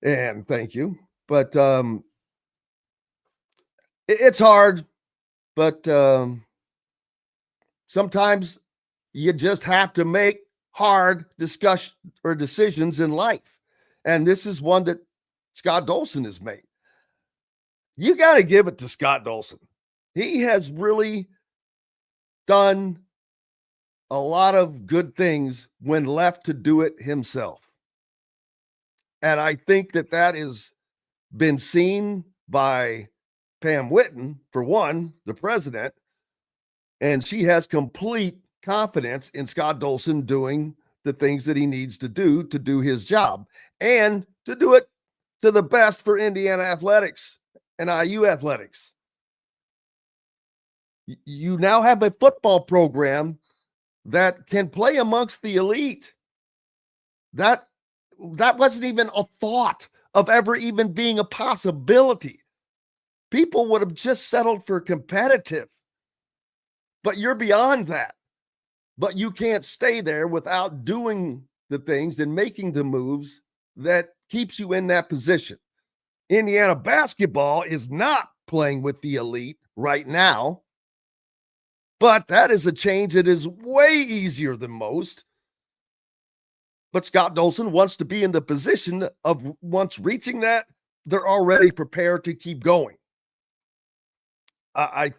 and thank you. But it's hard, but sometimes you just have to make hard discussion or decisions in life, and this is one that Scott Dolson has made. You got to give it to Scott Dolson. He has really done a lot of good things when left to do it himself. And I think that has been seen by Pam Whitten, for one, the president, and she has complete confidence in Scott Dolson doing the things that he needs to do his job, and to do it to the best for Indiana athletics and IU athletics. You now have a football program that can play amongst the elite. That wasn't even a thought of ever even being a possibility. People would have just settled for competitive. But you're beyond that. But you can't stay there without doing the things and making the moves that keeps you in that position. Indiana basketball is not playing with the elite right now. But that is a change that is way easier than most. But Scott Dolson wants to be in the position of, once reaching that, they're already prepared to keep going. I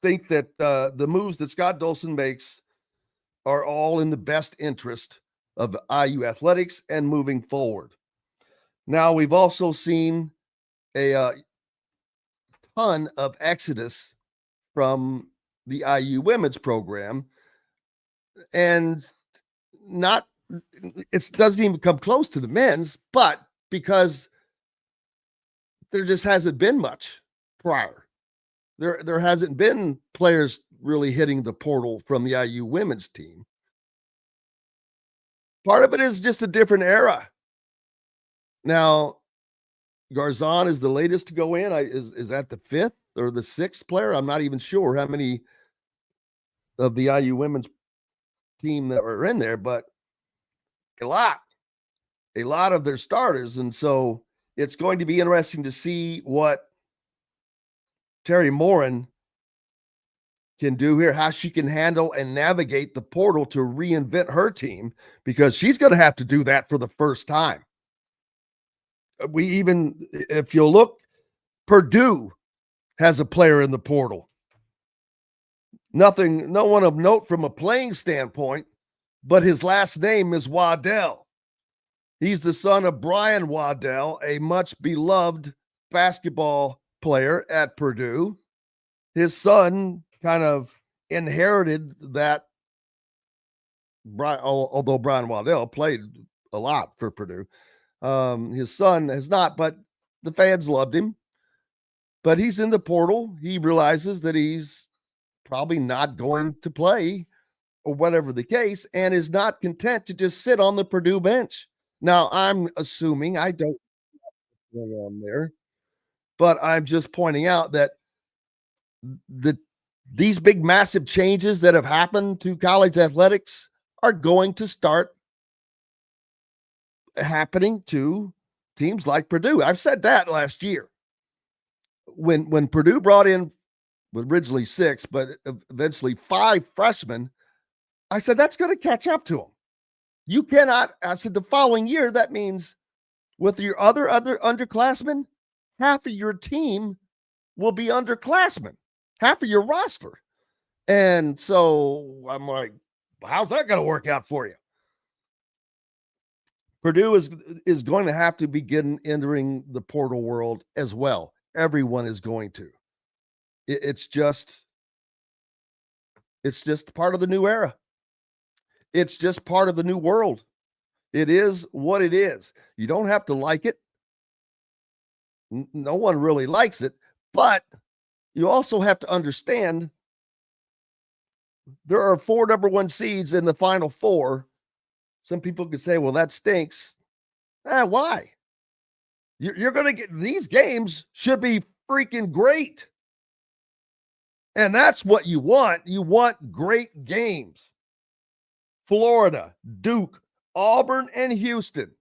think that the moves that Scott Dolson makes are all in the best interest of IU athletics and moving forward. Now, we've also seen a ton of exodus from the IU women's program, and it doesn't even come close to the men's, but because there just hasn't been much prior. There hasn't been players really hitting the portal from the IU women's team. Part of it is just a different era. Now, Garzon is the latest to go in. Is that the 5th or the 6th player? I'm not even sure how many of the IU women's team that were in there, but a lot of their starters. And so it's going to be interesting to see what Terry Morin can do here, how she can handle and navigate the portal to reinvent her team, because she's going to have to do that for the first time. If you look, Purdue has a player in the portal. No one of note from a playing standpoint, but his last name is Waddell. He's the son of Brian Waddell, a much beloved basketball player at Purdue. His son kind of inherited that, although Brian Waddell played a lot for Purdue. His son has not, but the fans loved him. But he's in the portal. He realizes that he's probably not going to play or whatever the case, and is not content to just sit on the Purdue bench. Now, I'm assuming, I don't know what's going on there, but I'm just pointing out that these big, massive changes that have happened to college athletics are going to start happening to teams like Purdue. I've said that last year. When Purdue brought in originally 6, but eventually 5 freshmen, I said, that's going to catch up to them. You cannot, I said, the following year, that means with your other underclassmen, half of your team will be underclassmen, half of your roster. And so I'm like, how's that going to work out for you? Purdue is going to have to begin entering the portal world as well. Everyone is going to. It's just part of the new era. It's just part of the new world. It is what it is. You don't have to like it. No one really likes it, but you also have to understand there are 4 number 1 seeds in the Final Four. Some people could say, well, that stinks. Why? You're going to get, these games should be freaking great. And that's what you want. You want great games. Florida, Duke, Auburn, and Houston,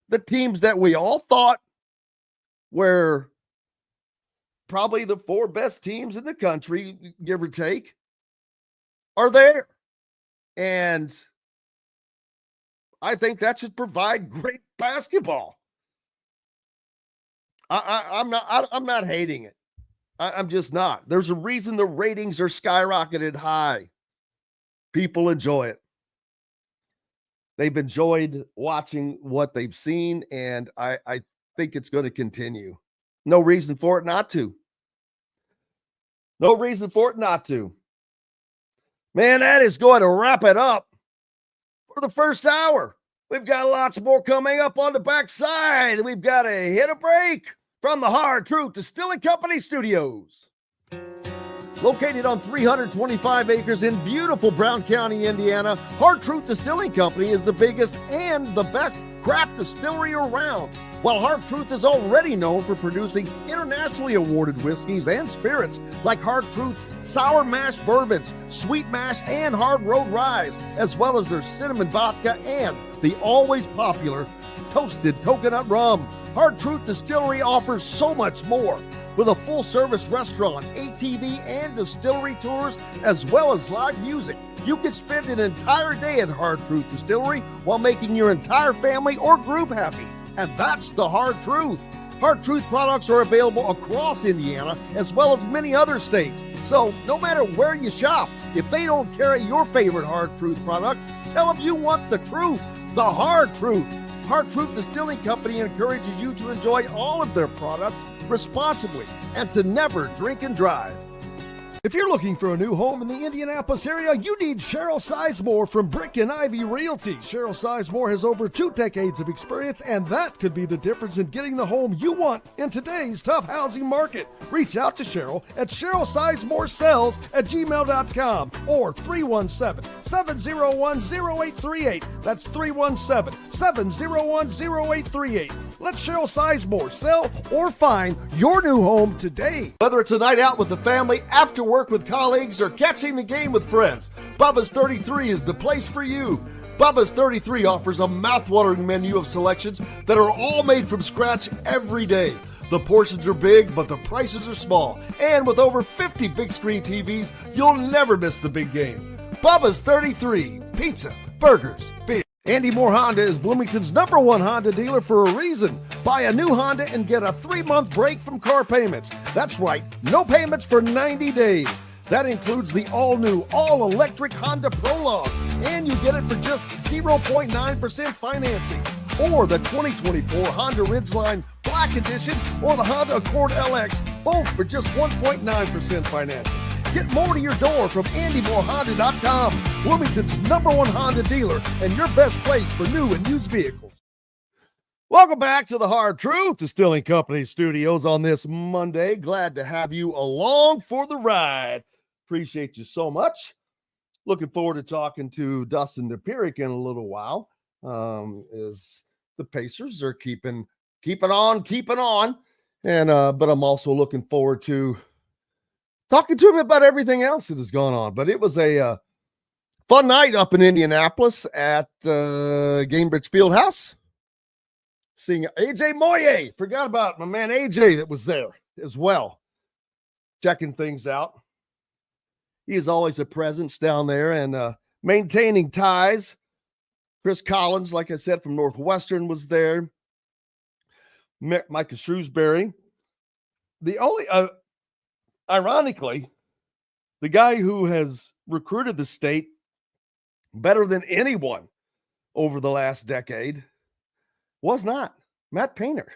the teams that we all thought were probably the 4 best teams in the country, give or take, are there. And I think that should provide great basketball. I'm not hating it. I'm just not. There's a reason the ratings are skyrocketed high. People enjoy it. They've enjoyed watching what they've seen, and I think it's going to continue. No reason for it not to. No reason for it not to. Man, that is going to wrap it up for the first hour. We've got lots more coming up on the backside. We've got to hit a break from the Hard Truth Distilling Company Studios. Located on 325 acres in beautiful Brown County, Indiana, Hard Truth Distilling Company is the biggest and the best craft distillery around. While Hard Truth is already known for producing internationally awarded whiskeys and spirits like Hard Truth's sour mash bourbons, sweet mash, and hard road ryes, as well as their cinnamon vodka and the always popular toasted coconut rum. Hard Truth Distillery offers so much more. With a full-service restaurant, ATV, and distillery tours, as well as live music, you can spend an entire day at Hard Truth Distillery while making your entire family or group happy. And that's the Hard Truth. Hard Truth products are available across Indiana, as well as many other states. So no matter where you shop, if they don't carry your favorite Hard Truth product, tell them you want the truth, the Hard Truth. Hard Truth Distilling Company encourages you to enjoy all of their products responsibly and to never drink and drive. If you're looking for a new home in the Indianapolis area, you need Cheryl Sizemore from Brick and Ivy Realty. Cheryl Sizemore has over 2 decades of experience, and that could be the difference in getting the home you want in today's tough housing market. Reach out to Cheryl at CherylSizemoreSells@gmail.com or 317-701-0838. That's 317-701-0838. Let Cheryl Sizemore sell or find your new home today. Whether it's a night out with the family, after work with colleagues, or catching the game with friends, Bubba's 33 is the place for you. Bubba's 33 offers a mouthwatering menu of selections that are all made from scratch every day. The portions are big, but the prices are small. And with over 50 big screen TVs, you'll never miss the big game. Bubba's 33, pizza, burgers, beer. Andy Moore Honda is Bloomington's #1 Honda dealer for a reason. Buy a new Honda and get a 3-month break from car payments. That's right, no payments for 90 days. That includes the all-new, all-electric Honda Prologue. And you get it for just 0.9% financing. Or the 2024 Honda Ridgeline Black Edition or the Honda Accord LX, both for just 1.9% financing. Get more to your door from AndyMooreHonda.com, Bloomington's #1 Honda dealer and your best place for new and used vehicles. Welcome back to the Hard Truth Distilling Company studios on this Monday. Glad to have you along for the ride. Appreciate you so much. Looking forward to talking to Dustin Dopirak in a little while. As the Pacers are keeping on. And but I'm also looking forward to talking to him about everything else that has gone on. But it was a fun night up in Indianapolis at Gainbridge Fieldhouse. Seeing AJ Moye. Forgot about my man AJ that was there as well. Checking things out. He is always a presence down there and maintaining ties. Chris Collins, like I said, from Northwestern was there. Micah Shrewsbury. The only, ironically, the guy who has recruited the state better than anyone over the last decade was not Matt Painter.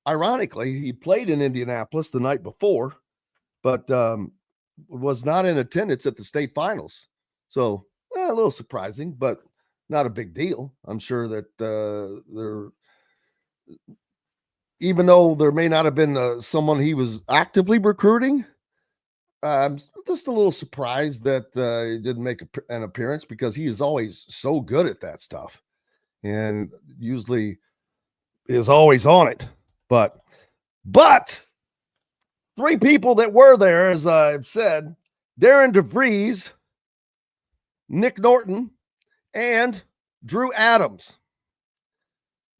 Ironically, he played in Indianapolis the night before, but was not in attendance at the state finals. So a little surprising, but not a big deal. I'm sure that even though there may not have been someone he was actively recruiting, I'm just a little surprised that he didn't make an appearance because he is always so good at that stuff and usually is always on it. But 3 people that were there, as I've said, Darian DeVries, Nick Norton, and Drew Adams.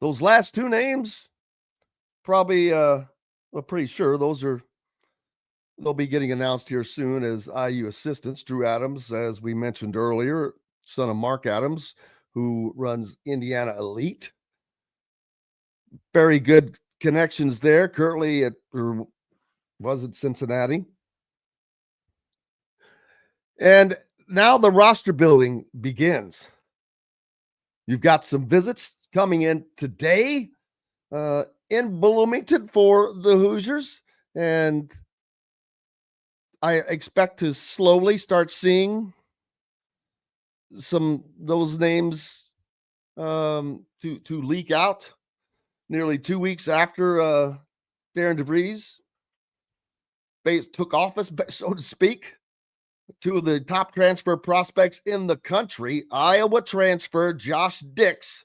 Those last 2 names, probably, I'm pretty sure they'll be getting announced here soon as IU assistants. Drew Adams, as we mentioned earlier, son of Mark Adams, who runs Indiana Elite. Very good connections there. Currently was it Cincinnati? And now the roster building begins. You've got some visits coming in today in Bloomington for the Hoosiers, and I expect to slowly start seeing those names to leak out nearly 2 weeks after Darian DeVries took office, so to speak. 2 of the top transfer prospects in the country, Iowa transfer Josh Dix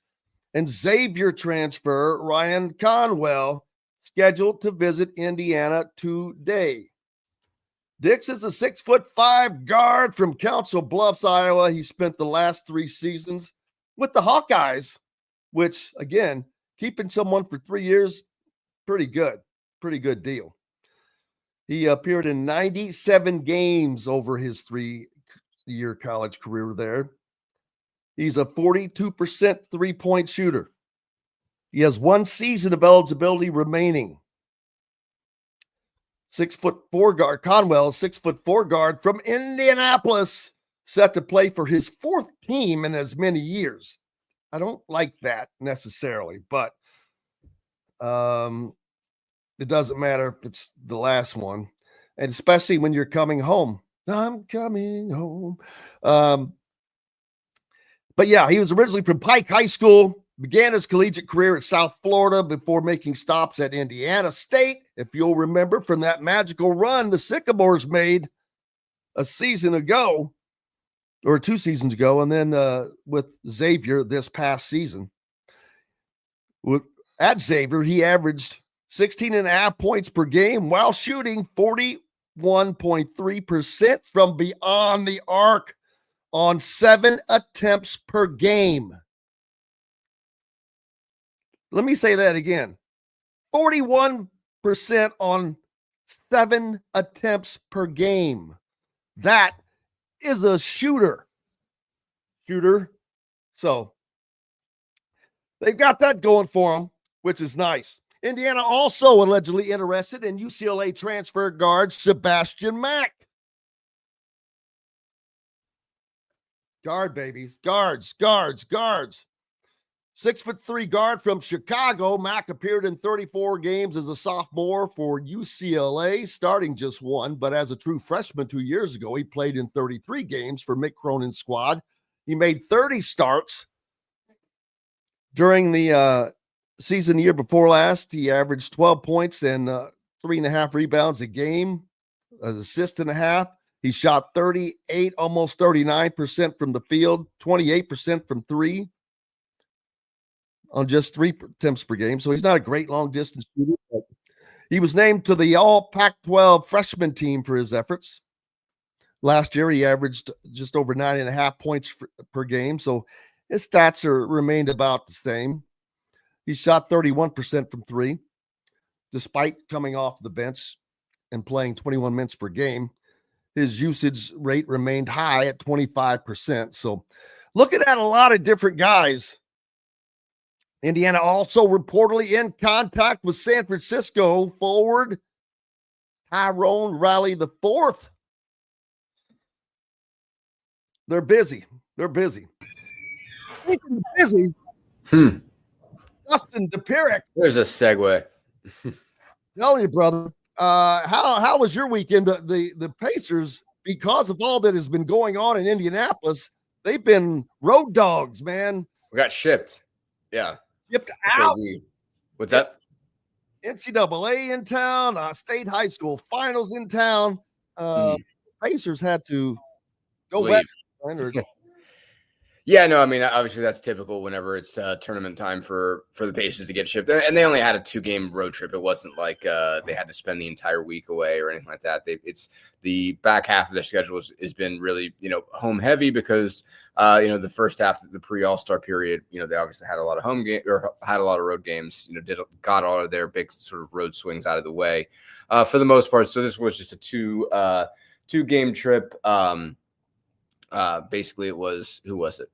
and Xavier transfer Ryan Conwell, scheduled to visit Indiana today. Dix is a 6'5" guard from Council Bluffs, Iowa. He spent the last 3 seasons with the Hawkeyes, which, again, keeping someone for 3 years, pretty good deal. He appeared in 97 games over his 3-year college career there. He's a 42% three-point shooter. He has 1 season of eligibility remaining. 6'4" guard. Conwell, 6'4" guard from Indianapolis, set to play for his 4th team in as many years. I don't like that necessarily, but it doesn't matter if it's the last one, and especially when you're coming home. I'm coming home. But yeah, he was originally from Pike High School, began his collegiate career at South Florida before making stops at Indiana State. If you'll remember from that magical run the Sycamores made a season ago, or 2 seasons ago, and then with Xavier this past season. At Xavier, he averaged 16.5 points per game while shooting 41.3% from beyond the arc on 7 attempts per game. Let me say that again. 41 on 7 attempts per game. That is a shooter. So they've got that going for them, which is nice. Indiana also allegedly interested in UCLA transfer guard Sebastian Mack. Guard, babies. Guards. 6'3" guard from Chicago. Mack appeared in 34 games as a sophomore for UCLA, starting just one, but as a true freshman 2 years ago, he played in 33 games for Mick Cronin's squad. He made 30 starts during the season the year before last. He averaged 12 points and 3.5 rebounds a game, an assist and a half. He shot 38, almost 39% from the field, 28% from three on just 3 attempts per game. So he's not a great long distance shooter, but he was named to the all Pac-12 freshman team for his efforts. Last year, he averaged just over 9.5 points per game. So his stats remained about the same. He shot 31% from three, despite coming off the bench and playing 21 minutes per game. His usage rate remained high at 25%. So looking at a lot of different guys. Indiana also reportedly in contact with San Francisco forward Tyrone Riley IV. They're busy. Speaking of busy, Dustin Dopirak. There's a segue. Tell you, brother. How was your weekend? The Pacers, because of all that has been going on in Indianapolis, they've been road dogs, man. We got shipped. Yeah. Shipped out. What's that? NCAA in town, state high school finals in town. Pacers had to go Leave. back. Yeah, no, I mean, obviously that's typical whenever it's tournament time for the Pacers to get shipped. And they only had a 2-game road trip. It wasn't like they had to spend the entire week away or anything like that. It's the back half of their schedule has been really, home heavy because, the first half of the pre-All-Star period, they obviously had a lot of home game or had a lot of road games, got all of their big sort of road swings out of the way for the most part. So this was just a two-game trip. Basically it was, who was it?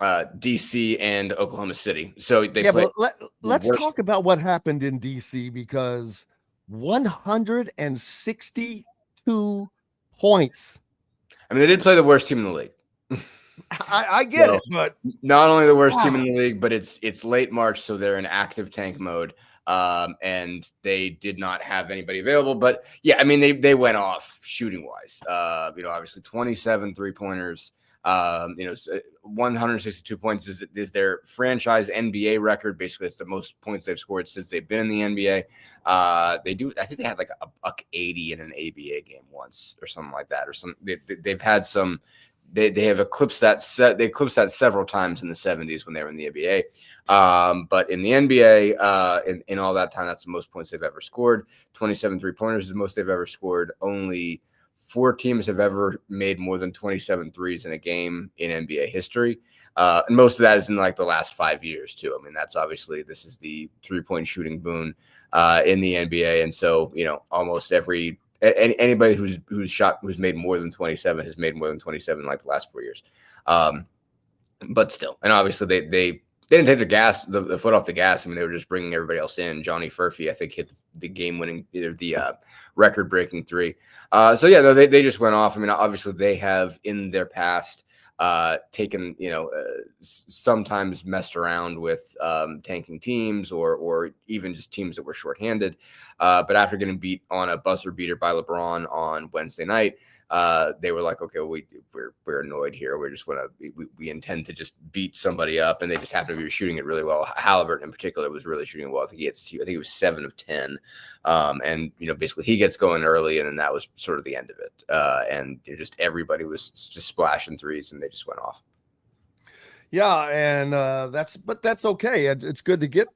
DC and Oklahoma City. So they played. But let's talk about what happened in DC, because 162 points. I mean, they did play the worst team in the league. I get it, but not only the worst team in the league, but it's late March, so they're in active tank mode. And they did not have anybody available, but yeah, I mean, they went off shooting wise, obviously 27 3-pointers, 162 points is their franchise NBA record. Basically, it's the most points they've scored since they've been in the NBA. I think they had like a $180 in an ABA game once or something like that, or they've had some. They have eclipsed that they eclipsed that several times in the 70s when they were in the NBA. But in the NBA, in all that time, that's the most points they've ever scored. 27 3-pointers is the most they've ever scored. Only 4 teams have ever made more than 27 threes in a game in NBA history. And most of that is in like the last 5 years too. I mean, this is the 3-point shooting boon in the NBA. And so, almost anybody who's made more than 27 has made more than 27 in like the last 4 years. But still, and obviously they didn't take the foot off the gas. I mean, they were just bringing everybody else in. Johnny Furphy, I think, hit the game-winning, the record-breaking 3. So yeah, they just went off. I mean, obviously they have in their past taken, sometimes messed around with tanking teams or even just teams that were shorthanded. But after getting beat on a buzzer beater by LeBron on Wednesday night, they were like, okay, we're annoyed here. We intend to just beat somebody up, and they just happen to be shooting it really well. Halliburton in particular was really shooting well. I think he was 7 of 10. And basically he gets going early, and then that was sort of the end of it. And just everybody was just splashing threes, and they just went off. Yeah, and that's okay. It's good to get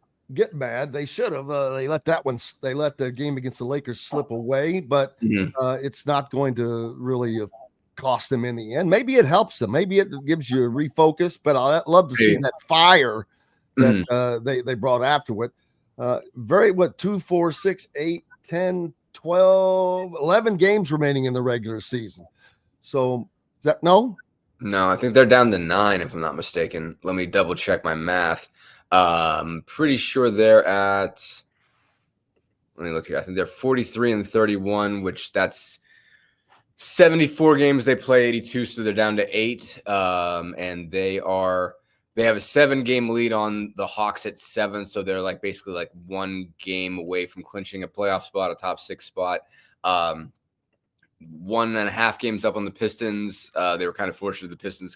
mad. They should have. They let the game against the Lakers slip away, but it's not going to really cost them in the end. Maybe it helps them. Maybe it gives you a refocus. But I'd love to see that fire that they brought after it. Very, 2, 4, 6, 8, 10, 12, 11 games remaining in the regular season. So is that no? No, I think they're down to 9, if I'm not mistaken. Let me double check my math. Pretty sure they're at, let me look here. I think they're 43-31, which that's 74 games. They play 82, so they're down to 8. And they have a 7-game lead on the Hawks at 7. So they're basically 1 game away from clinching a playoff spot, a top 6 spot. 1.5 games up on the Pistons. They were kind of fortunate. The Pistons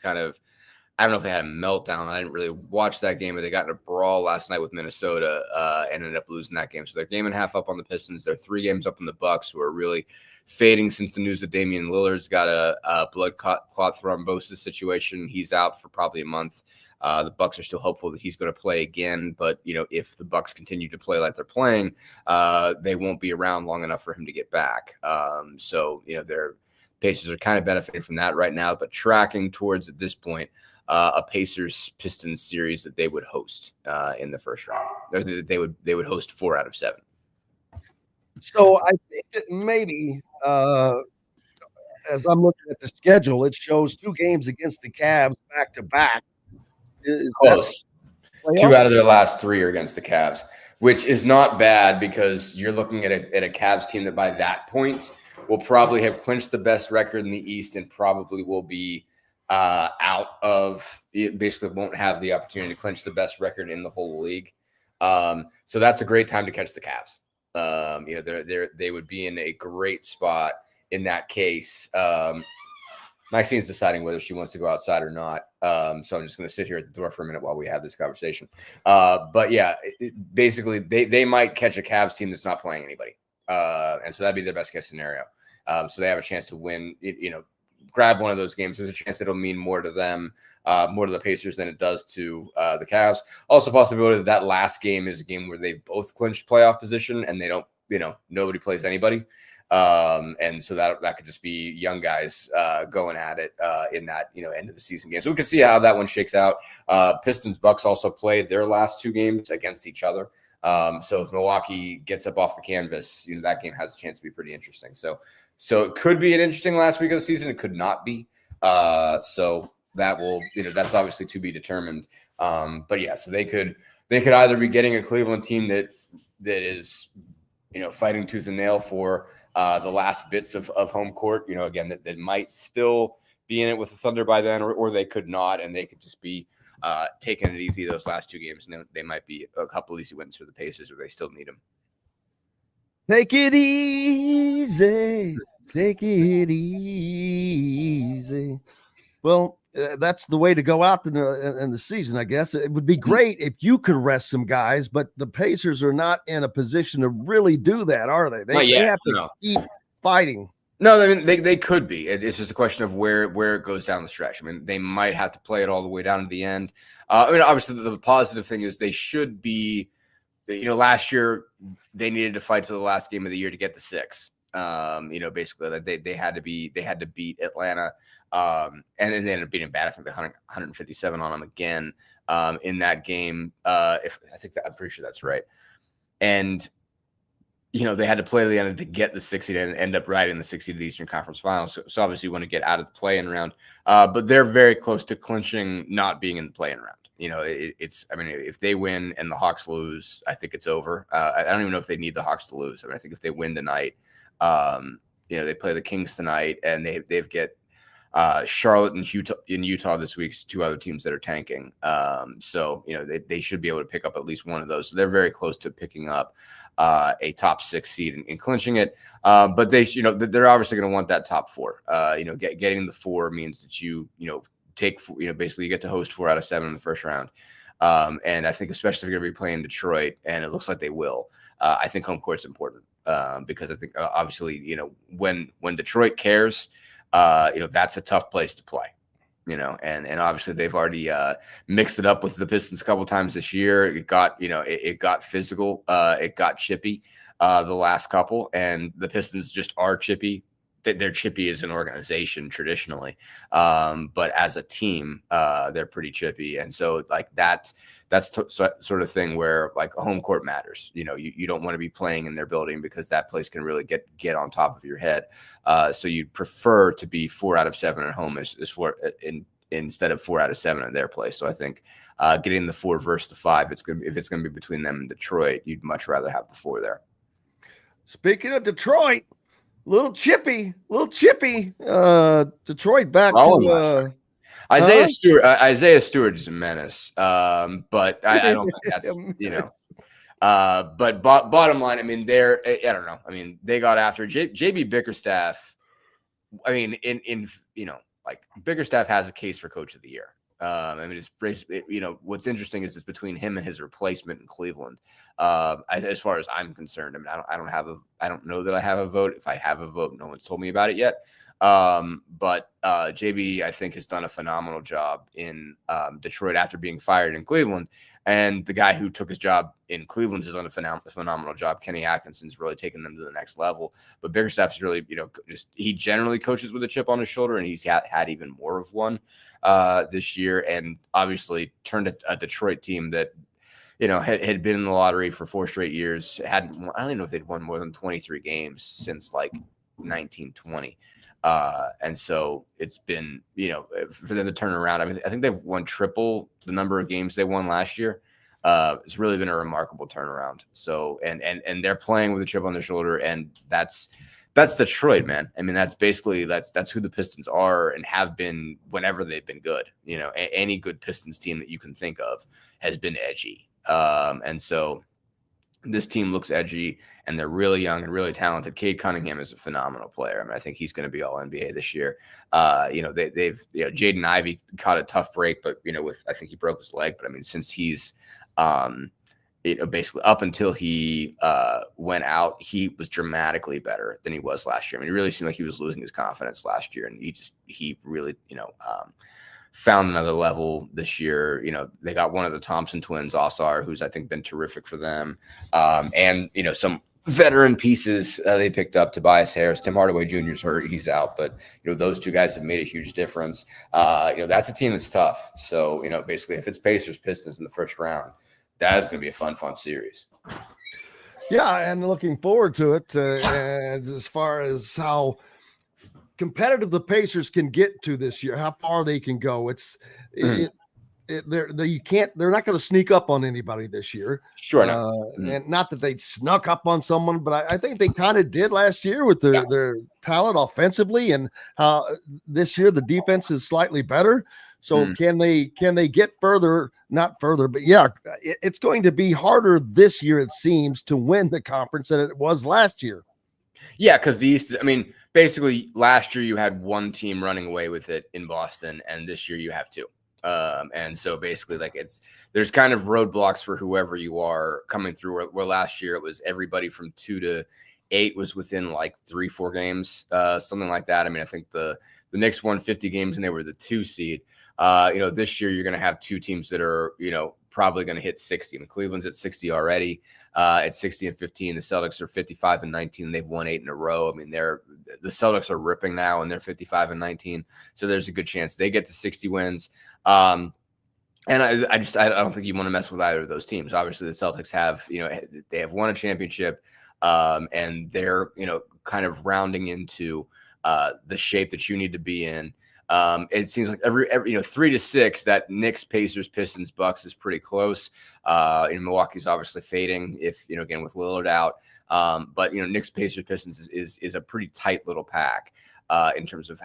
I don't know if they had a meltdown. I didn't really watch that game, but they got in a brawl last night with Minnesota and ended up losing that game. So they're 1.5 games up on the Pistons. They're 3 games up on the Bucks, who are really fading since the news that Damian Lillard's got a blood clot thrombosis situation. He's out for probably a month. The Bucks are still hopeful that he's going to play again, but if the Bucks continue to play like they're playing, they won't be around long enough for him to get back. So their Pacers are kind of benefiting from that right now, but tracking towards at this point a Pacers-Pistons series that they would host in the first round. They would host 4 out of 7. So I think that maybe as I'm looking at the schedule, it shows 2 games against the Cavs back to back. Close. 2 out of their last 3 are against the Cavs, which is not bad because you're looking at a Cavs team that by that point will probably have clinched the best record in the East and probably will be out of it. Basically won't have the opportunity to clinch the best record in the whole league. So that's a great time to catch the Cavs. They would be in a great spot in that case. Maxine's deciding whether she wants to go outside or not. So I'm just going to sit here at the door for a minute while we have this conversation. But yeah, basically they might catch a Cavs team that's not playing anybody. And so that'd be their best case scenario. So they have a chance to win, grab one of those games. There's a chance it'll mean more to them, more to the Pacers than it does to the Cavs. Also possibility that last game is a game where they've both clinched playoff position and they don't, nobody plays anybody. And so that could just be young guys going at it in that end of the season game. So we can see how that one shakes out. Pistons Bucks also played their last 2 games against each other. So if Milwaukee gets up off the canvas, that game has a chance to be pretty interesting. So it could be an interesting last week of the season. It could not be. So that will that's obviously to be determined. But yeah, so they could either be getting a Cleveland team that is fighting tooth and nail for the last bits of home court, again, that might still be in it with the Thunder by then, or they could not, and they could just be taking it easy those last 2 games. And they might be a couple easy wins for the Pacers, or they still need them. Take it easy. Take it easy. Well, that's the way to go out in the season, I guess. It would be great if you could rest some guys, but the Pacers are not in a position to really do that, are they? They have to keep fighting. No, I mean, they could be. It's just a question of where it goes down the stretch. I mean, they might have to play it all the way down to the end. Obviously, the positive thing is they should be, last year they needed to fight to the last game of the year to get the 6. Basically they had to beat Atlanta. And then they ended up beating bad. I think they 157 on them again in that game. I'm pretty sure that's right. And they had to play to the end to get the 60 and end up riding the 60 to the Eastern Conference Finals. So obviously you want to get out of the play-in round. But they're very close to clinching not being in the play-in round. If they win and the Hawks lose, I think it's over. I don't even know if they need the Hawks to lose. I think if they win tonight, they play the Kings tonight, and they get Charlotte and Utah this week, 2 other teams that are tanking. They should be able to pick up at least one of those. So they're very close to picking up a top 6 seed and clinching it. But they're obviously going to want that top 4. Getting the 4 means that take, basically you get to host 4 out of 7 in the first round. And I think especially if you're going to be playing Detroit, and it looks like they will, I think home court's important because I think obviously, when Detroit cares, that's a tough place to play, and obviously they've already mixed it up with the Pistons a couple times this year. It got, it got physical. It got chippy the last couple, and the Pistons just are chippy they're chippy as an organization traditionally, but as a team, they're pretty chippy, and so like that's sort of thing where like home court matters. You don't want to be playing in their building because that place can really get on top of your head. So you'd prefer to be 4 out of 7 at home instead of 4 out of 7 in their place. So I think getting the 4 versus the 5, if it's going to be between them and Detroit, you'd much rather have the 4 there. Speaking of Detroit, little chippy. Detroit back to Isaiah Stewart is a menace, but I don't think that's But bottom line, I mean, I don't know. I mean, they got after JB Bickerstaff. I mean, like Bickerstaff has a case for Coach of the Year. I mean, what's interesting is it's between him and his replacement in Cleveland. As far as I'm concerned, I mean, I don't know that I have a vote. If I have a vote, no one's told me about it yet. But JB, I think, has done a phenomenal job in Detroit after being fired in Cleveland. And the guy who took his job in Cleveland has done a phenomenal job. Kenny Atkinson's really taken them to the next level. But Bickerstaff's really, he generally coaches with a chip on his shoulder, and he's had even more of one this year. And obviously turned a Detroit team that, had been in the lottery for 4 straight years. I don't even know if they'd won more than 23 games since like 1920. And so it's been, for them to turn around. I mean, I think they've won triple the number of games they won last year. It's really been a remarkable turnaround. So, and they're playing with a chip on their shoulder, and that's Detroit, man. I mean, that's who the Pistons are and have been whenever they've been good. Any good Pistons team that you can think of has been edgy. And so this team looks edgy, and they're really young and really talented. Cade Cunningham is a phenomenal player. I mean, I think he's going to be all NBA this year. Jaden Ivey caught a tough break, but I think he broke his leg. But I mean, since he's basically up until he went out, he was dramatically better than he was last year. I mean, it really seemed like he was losing his confidence last year, and he really found another level this year. They got one of the Thompson twins, Osar, who's I think been terrific for them. And some veteran pieces they picked up. Tobias Harris, Tim Hardaway Jr. is hurt, he's out, but those two guys have made a huge difference. That's a team that's tough. So basically, if it's Pistons in the first round, that is going to be a fun series. Yeah, and looking forward to it. And as far as how competitive the Pacers can get to this year, how far they can go, they're not going to sneak up on anybody this year. Sure not. And not that they snuck up on someone, but I think they kind of did last year with their talent offensively, and this year the defense is slightly better. So can they get further? Not further, but yeah, it's going to be harder this year, it seems, to win the conference than it was last year. Yeah, because the East, I mean, basically last year you had one team running away with it in Boston, and this year you have 2. And so basically, like, there's kind of roadblocks for whoever you are coming through. Where last year it was everybody from 2 to 8 was within like 3-4 games, something like that. I mean, I think the Knicks won 50 games and they were the 2 seed. This year you're going to have 2 teams that are, probably going to hit 60. I mean, Cleveland's at 60 already, at 60-15. The Celtics are 55-19. They've won 8 in a row. I mean, the Celtics are ripping now, and they're 55-19. So there's a good chance they get to 60 wins. And I don't think you want to mess with either of those teams. Obviously, the Celtics have, they have won a championship, and they're, kind of rounding into the shape that you need to be in. It seems like every 3 to 6, that Knicks, Pacers, Pistons, Bucks is pretty close. Milwaukee's obviously fading if, again, with Lillard out. But Knicks, Pacers, Pistons is a pretty tight little pack in terms of,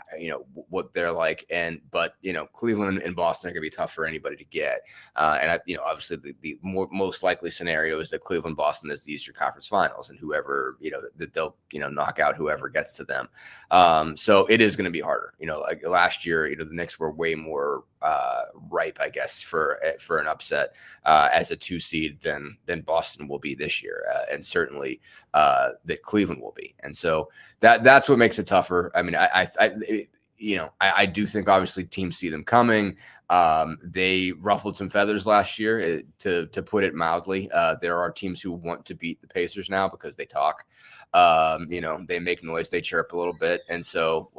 what they're like. But Cleveland and Boston are going to be tough for anybody to get. And obviously the most likely scenario is that Cleveland, Boston is the Eastern Conference Finals, and whoever, that they'll, knock out whoever gets to them. So it is going to be harder. Like last year, the Knicks were way more ripe, I guess, for an upset as a 2 seed than Boston will be this year, and certainly that Cleveland will be. And so that's what makes it tougher. I mean, I do think obviously teams see them coming. They ruffled some feathers last year, to put it mildly. There are teams who want to beat the Pacers now because they talk. They make noise, they chirp a little bit. And so,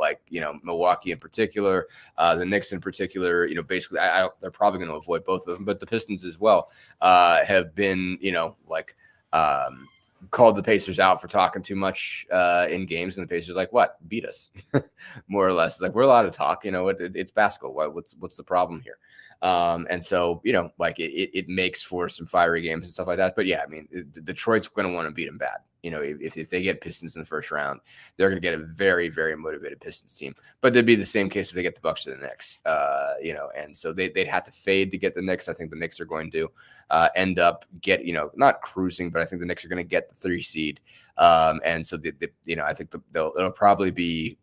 Milwaukee in particular, the Knicks in particular, basically they're probably going to avoid both of them, but the Pistons as well have been, called the Pacers out for talking too much in games, and the Pacers what, beat us more or less. We're allowed to talk, it's basketball. What's the problem here? And so it makes for some fiery games and stuff like that. But yeah, I mean, Detroit's going to want to beat them bad. If they get Pistons in the first round, they're going to get a very, very motivated Pistons team. But it'd be the same case if they get the Bucks to the Knicks, and so they'd have to fade to get the Knicks. I think the Knicks are going to end up not cruising, but I think the Knicks are going to get the 3 seed. And so I think it'll probably be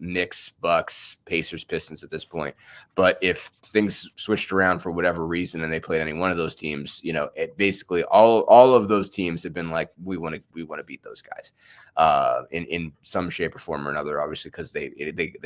Knicks, Bucks, Pacers, Pistons at this point. But if things switched around for whatever reason and they played any one of those teams, it basically all of those teams have been like, we want to beat those guys in some shape or form or another, obviously, because they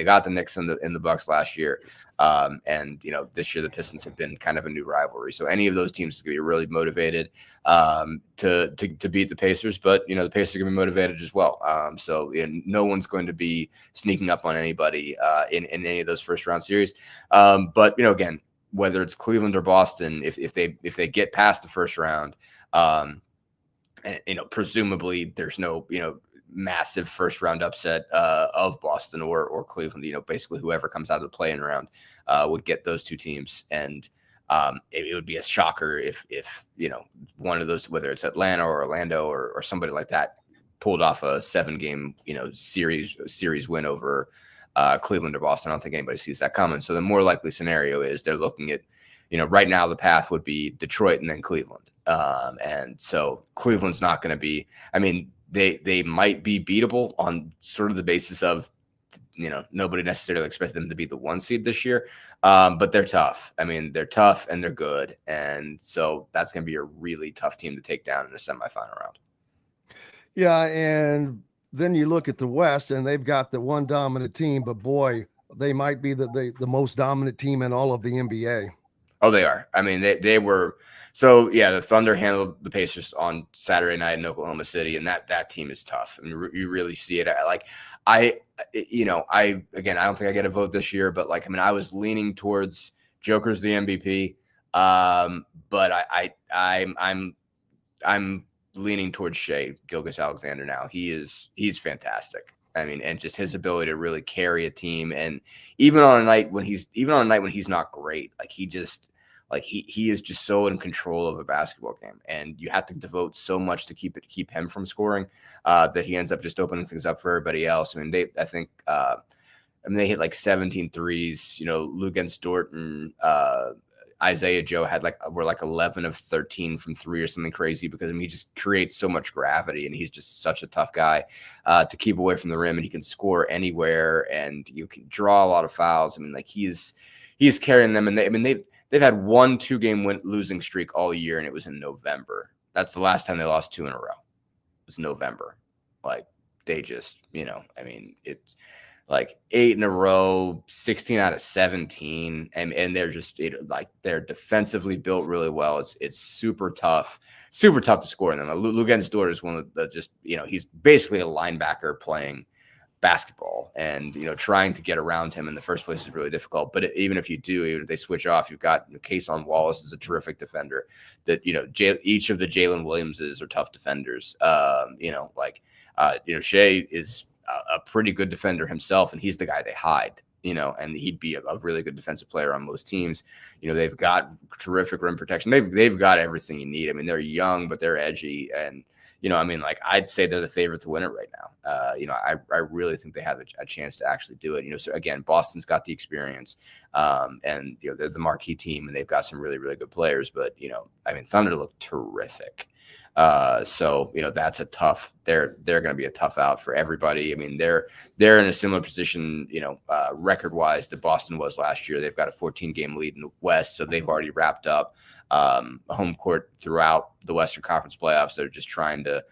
got the Knicks and the Bucks last year. And this year the Pistons have been kind of a new rivalry. So any of those teams is going to be really motivated to beat the Pacers, but the Pacers are going to be motivated as well. So no one's going to be sneaking up on anybody in any of those first round series. But again, whether it's Cleveland or Boston, if they get past the first round, and presumably there's no massive first round upset of Boston or Cleveland, basically whoever comes out of the play-in round would get those two teams. And it would be a shocker if one of those, whether it's Atlanta or Orlando or somebody like that, pulled off a 7-game series win over Cleveland or Boston. I don't think anybody sees that coming. So the more likely scenario is they're looking at, right now the path would be Detroit and then Cleveland. And so Cleveland's not going to be, I mean, they might be beatable on sort of the basis of, nobody necessarily expected them to be the 1 seed this year. But they're tough. I mean, they're tough and they're good. And so that's going to be a really tough team to take down in the semifinal round. Yeah, and then you look at the West, and they've got the one dominant team, but boy, they might be the most dominant team in all of the NBA. Oh, they are. I mean, they were. So yeah, the Thunder handled the Pacers on Saturday night in Oklahoma City, and that team is tough. I mean, you really see it. I don't think I get a vote this year, but I was leaning towards Joker's the MVP, but I'm leaning towards Shai Gilgeous-Alexander now. He's fantastic. I mean, and just his ability to really carry a team, and even on a night when he's not great, he is just so in control of a basketball game, and you have to devote so much to keep him from scoring that he ends up just opening things up for everybody else. I mean, they hit 17 threes. Lou against Dort and Isaiah Joe were 11 of 13 from 3 or something crazy, because he just creates so much gravity, and he's just such a tough guy to keep away from the rim, and he can score anywhere, and you can draw a lot of fouls. I mean, he is carrying them, and they've had 1 2-game losing streak all year, and it was in November. That's the last time they lost 2 in a row. It was November. They just, it's 8 in a row, 16 out of 17, and they're just they're defensively built really well. It's super tough to score in them. Lou against Dort is one of the he's basically a linebacker playing basketball, and trying to get around him in the first place is really difficult. But even if they switch off, you've got Kason Wallace is a terrific defender. That each of the Jalen Williamses are tough defenders. Shai is a pretty good defender himself, and he's the guy they hide, and he'd be a really good defensive player on most teams. They've got terrific rim protection. They've got everything you need. I mean, they're young, but they're edgy, and I'd say they're the favorite to win it right now. I really think they have a chance to actually do it. So again, Boston's got the experience, and they're the marquee team, and they've got some really, really good players. But Thunder look terrific. So that's a tough. They're going to be a tough out for everybody. I mean, they're in a similar position, record wise that Boston was last year. They've got a 14-game lead in the West, so they've already wrapped up home court throughout the Western Conference playoffs. They're just trying to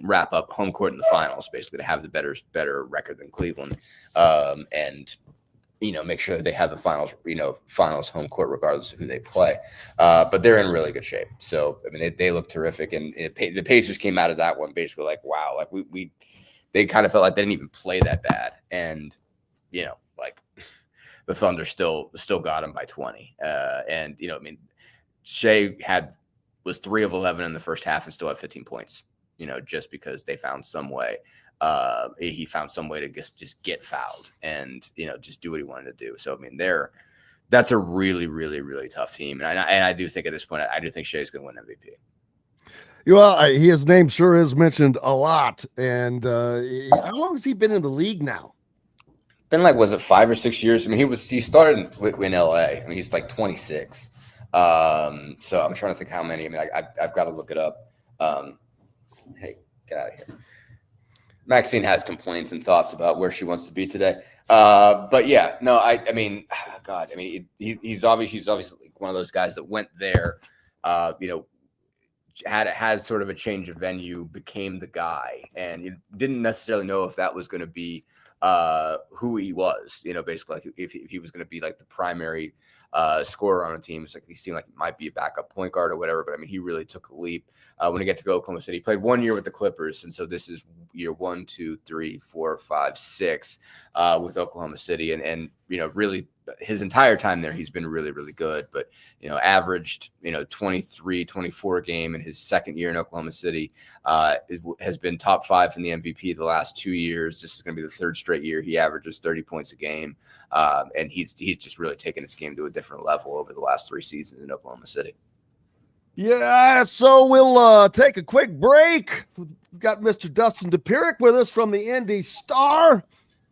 wrap up home court in the finals, basically to have the better record than Cleveland, and make sure that they have the finals home court regardless of who they play. But they're in really good shape. So I mean, they look terrific, and the Pacers came out of that one basically like, wow, like they kind of felt like they didn't even play that bad, and like the Thunder still got them by 20. And I mean, Shea was 3 of 11 in the first half and still had 15 points. Just because they found some way. He found some way to just get fouled and, just do what he wanted to do. So, I mean, that's a really, really, really tough team. And I do think at this point, I do think Shea's going to win MVP. Well, his name sure is mentioned a lot. And how long has he been in the league now? Been like, was it 5 or 6 years? I mean, he started in LA. I mean, he's like 26. So I'm trying to think how many. I mean, I've got to look it up. Hey, get out of here. Maxine has complaints and thoughts about where she wants to be today. But yeah, no, I mean, God, I mean, he's obviously one of those guys that went there, had sort of a change of venue, became the guy, and you didn't necessarily know if that was going to be who he was, basically like if he was going to be like the primary scorer on a team. It's like he seemed like he might be a backup point guard or whatever, but I mean, he really took a leap when he got to go to Oklahoma City. He played 1 year with the Clippers, and so this is year 1, 2, 3, 4, 5, 6 with Oklahoma City, and really his entire time there, he's been really, really good, but averaged 23, 24 game in his second year in Oklahoma City. Has been top 5 in the MVP the last 2 years. This is going to be the 3rd straight year he averages 30 points a game, and he's just really taken his game to a different level over the last 3 seasons in Oklahoma City. Yeah, so we'll take a quick break. We've got Mr. Dustin Dopirak with us from the Indy Star.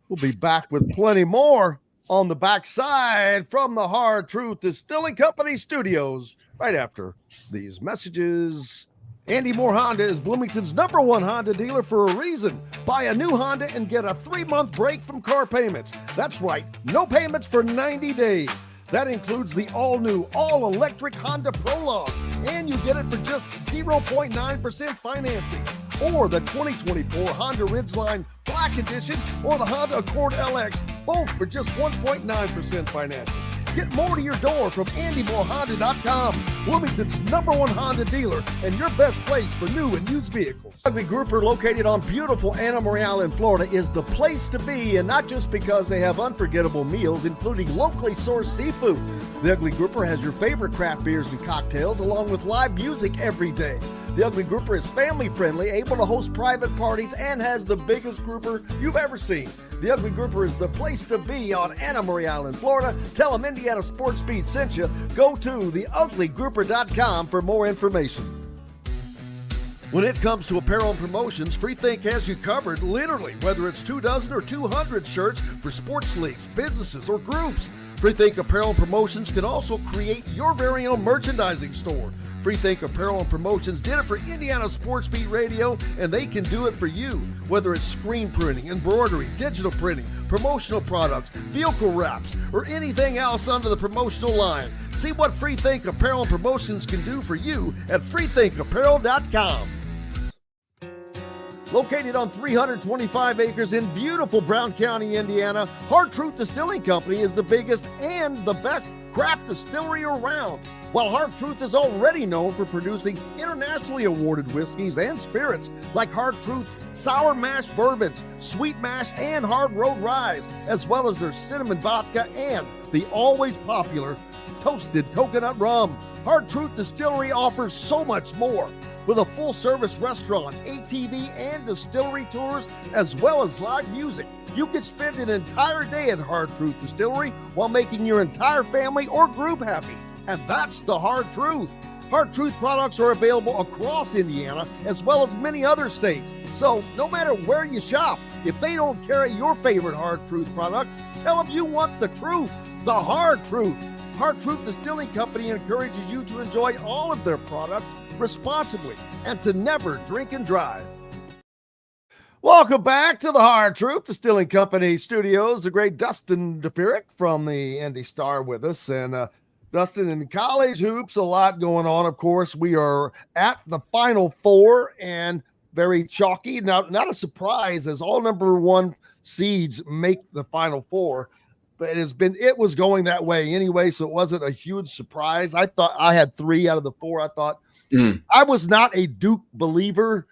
We'll be back with plenty more on the backside from the Hard Truth Distilling Company studios right after these messages. Andy Moore Honda is Bloomington's #1 Honda dealer for a reason. Buy a new Honda and get a 3-month break from car payments. That's right, no payments for 90 days. That includes the all-new, all-electric Honda Prologue, and you get it for just 0.9% financing, or the 2024 Honda Ridgeline Black Edition, or the Honda Accord LX, both for just 1.9% financing. Get more to your door from AndyMooreHonda.com, Bloomington's #1 Honda dealer and your best place for new and used vehicles. Ugly Grouper, located on beautiful Anna Maria in Florida, is the place to be, and not just because they have unforgettable meals, including locally sourced seafood. The Ugly Grouper has your favorite craft beers and cocktails, along with live music every day. The Ugly Grouper is family-friendly, able to host private parties, and has the biggest grouper you've ever seen. The Ugly Grouper is the place to be on Anna Maria Island, Florida. Tell them Indiana Sports Beat sent you. Go to theuglygrouper.com for more information. When it comes to apparel and promotions, Freethink has you covered, literally, whether it's 24 or 200 shirts for sports leagues, businesses, or groups. Freethink Apparel and Promotions can also create your very own merchandising store. Freethink Apparel and Promotions did it for Indiana Sports Beat Radio, and they can do it for you. Whether it's screen printing, embroidery, digital printing, promotional products, vehicle wraps, or anything else under the promotional line. See what Freethink Apparel and Promotions can do for you at freethinkapparel.com. Located on 325 acres in beautiful Brown County, Indiana, Hard Truth Distilling Company is the biggest and the best craft distillery around. While Hard Truth is already known for producing internationally awarded whiskeys and spirits like Hard Truth's sour mash bourbons, sweet mash, and hard road rye, as well as their cinnamon vodka and the always popular toasted coconut rum. Hard Truth Distillery offers so much more. With a full-service restaurant, ATV, and distillery tours, as well as live music, you can spend an entire day at Hard Truth Distillery while making your entire family or group happy. And that's the Hard Truth. Hard Truth products are available across Indiana, as well as many other states. So no matter where you shop, if they don't carry your favorite Hard Truth product, tell them you want the truth, the Hard Truth. Hard Truth Distilling Company encourages you to enjoy all of their products responsibly and to never drink and drive. Welcome back to the Hard Truth Distilling Company studios. The great Dustin Dopirak from the Indy Star with us. And Dustin, in college hoops, a lot going on. Of course, we are at the Final Four, and very chalky. Now, not a surprise as all number 1 seeds make the Final Four, but it was going that way anyway, so it wasn't a huge surprise. I thought I had 3 out of the 4. I thought I was not a Duke believer.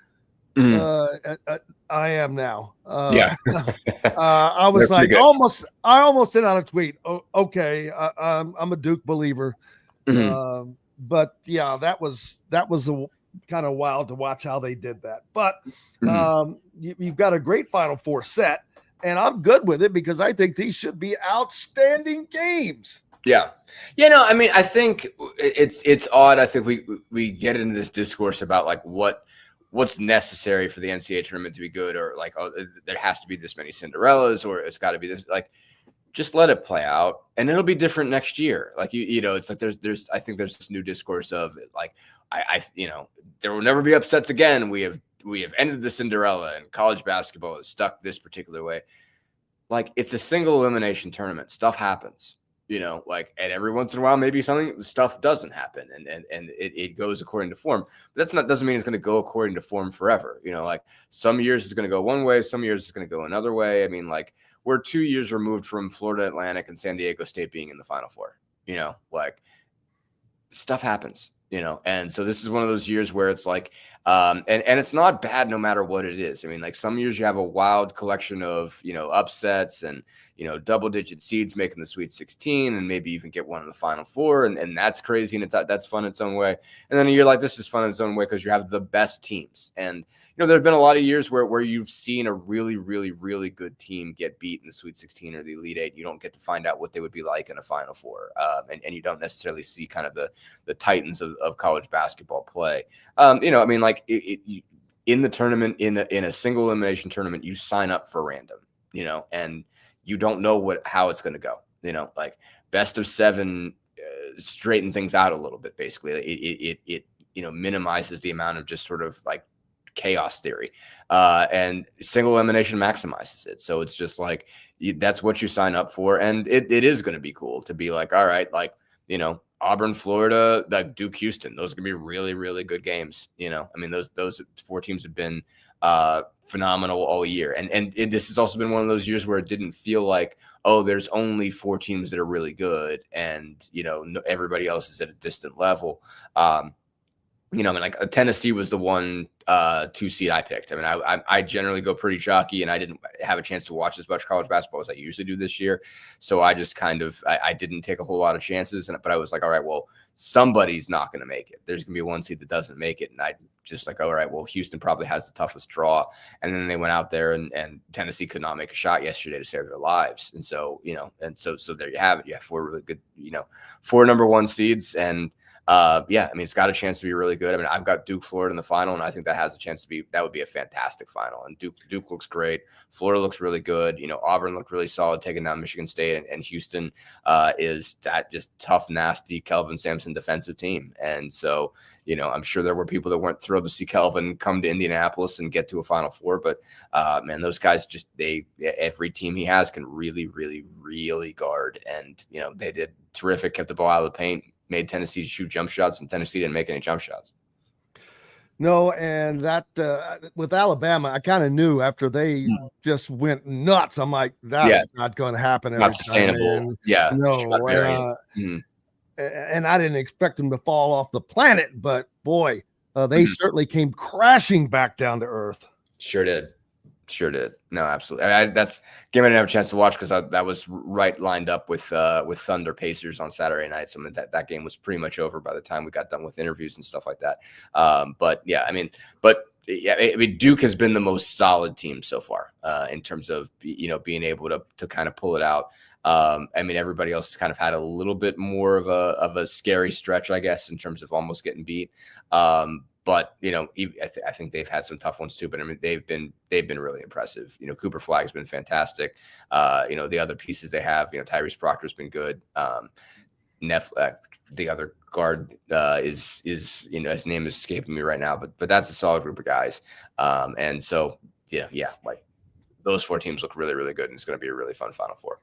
I am now. I was like I almost sent out a tweet. Oh, okay, I'm a Duke believer. But yeah, that was a kind of wild to watch how they did that. But you've got a great Final Four set, and I'm good with it because I think these should be outstanding games. Yeah. I mean, I think it's odd. I think we get into this discourse about like what's necessary for the NCAA tournament to be good, or like, oh, there has to be this many Cinderellas, or it's got to be this. Like, just let it play out, and it'll be different next year. Like it's like I think there's this new discourse of like there will never be upsets again. We have ended the Cinderella, and college basketball is stuck this particular way. Like, it's a single elimination tournament. Stuff happens. Like, and every once in a while, maybe stuff doesn't happen, and it goes according to form. But doesn't mean it's going to go according to form forever. Like, some years it's going to go one way, some years it's going to go another way. I mean, like, we're 2 years removed from Florida Atlantic and San Diego State being in the Final Four. Like, stuff happens. And so this is one of those years where it's like, and it's not bad no matter what it is. I mean, like, some years you have a wild collection of, upsets and, double-digit seeds making the Sweet 16 and maybe even get one in the Final Four. And that's crazy. And that's fun in its own way. And then a year like this is fun in its own way because you have the best teams. And, there have been a lot of years where you've seen a really, really, really good team get beat in the Sweet 16 or the Elite Eight. You don't get to find out what they would be like in a Final Four. And you don't necessarily see kind of the titans of college basketball play. I mean, like, in the tournament, in a single elimination tournament, you sign up for random, and you don't know how it's going to go. Like, best of 7 straighten things out a little bit. Basically, it minimizes the amount of just sort of like chaos theory, and single elimination maximizes it. So it's just like, that's what you sign up for, and it is going to be cool to be like, all right, like, Auburn, Florida, like Duke, Houston, those are gonna be really, really good games. I mean, those 4 teams have been phenomenal all year, and this has also been one of those years where it didn't feel like, oh, there's only 4 teams that are really good, and everybody else is at a distant level. I mean, like, Tennessee was the 1-2 seed I picked. I mean, I generally go pretty chalky, and I didn't have a chance to watch as much college basketball as I usually do this year. So I just kind of, I didn't take a whole lot of chances, but I was like, all right, well, somebody's not going to make it. There's going to be 1 seed that doesn't make it. And I just like, all right, well, Houston probably has the toughest draw. And then they went out there and Tennessee could not make a shot yesterday to save their lives. And so, so there you have it. You have 4 really good, 4 number 1 seeds, and I mean, it's got a chance to be really good. I mean, I've got Duke, Florida in the final, and I think that has a chance to be, that would be a fantastic final. And Duke looks great. Florida looks really good. Auburn looked really solid taking down Michigan State, and Houston is that just tough, nasty Kelvin Sampson defensive team. And so, I'm sure there were people that weren't thrilled to see Kelvin come to Indianapolis and get to a Final Four, but man, those guys just, every team he has can really, really, really guard. And, they did terrific, kept the ball out of the paint, made Tennessee shoot jump shots, and Tennessee didn't make any jump shots. No, and that with Alabama, I kind of knew after they just went nuts. I'm like, that's not going to happen. Not sustainable. No. And I didn't expect them to fall off the planet, but boy, they certainly came crashing back down to earth. Sure did. No, absolutely. That's game I didn't have a chance to watch because that was right lined up with Thunder Pacers on Saturday night. So that game was pretty much over by the time we got done with interviews and stuff like that. But Duke has been the most solid team so far in terms of being able to kind of pull it out. I mean, everybody else has kind of had a little bit more of a scary stretch, I guess, in terms of almost getting beat. But I think they've had some tough ones too. But I mean, they've been really impressive. Cooper Flagg's been fantastic. The other pieces they have, Tyrese Proctor's been good. The other guard is his name is escaping me right now, but that's a solid group of guys. And so like those 4 teams look really, really good, and it's going to be a really fun Final Four.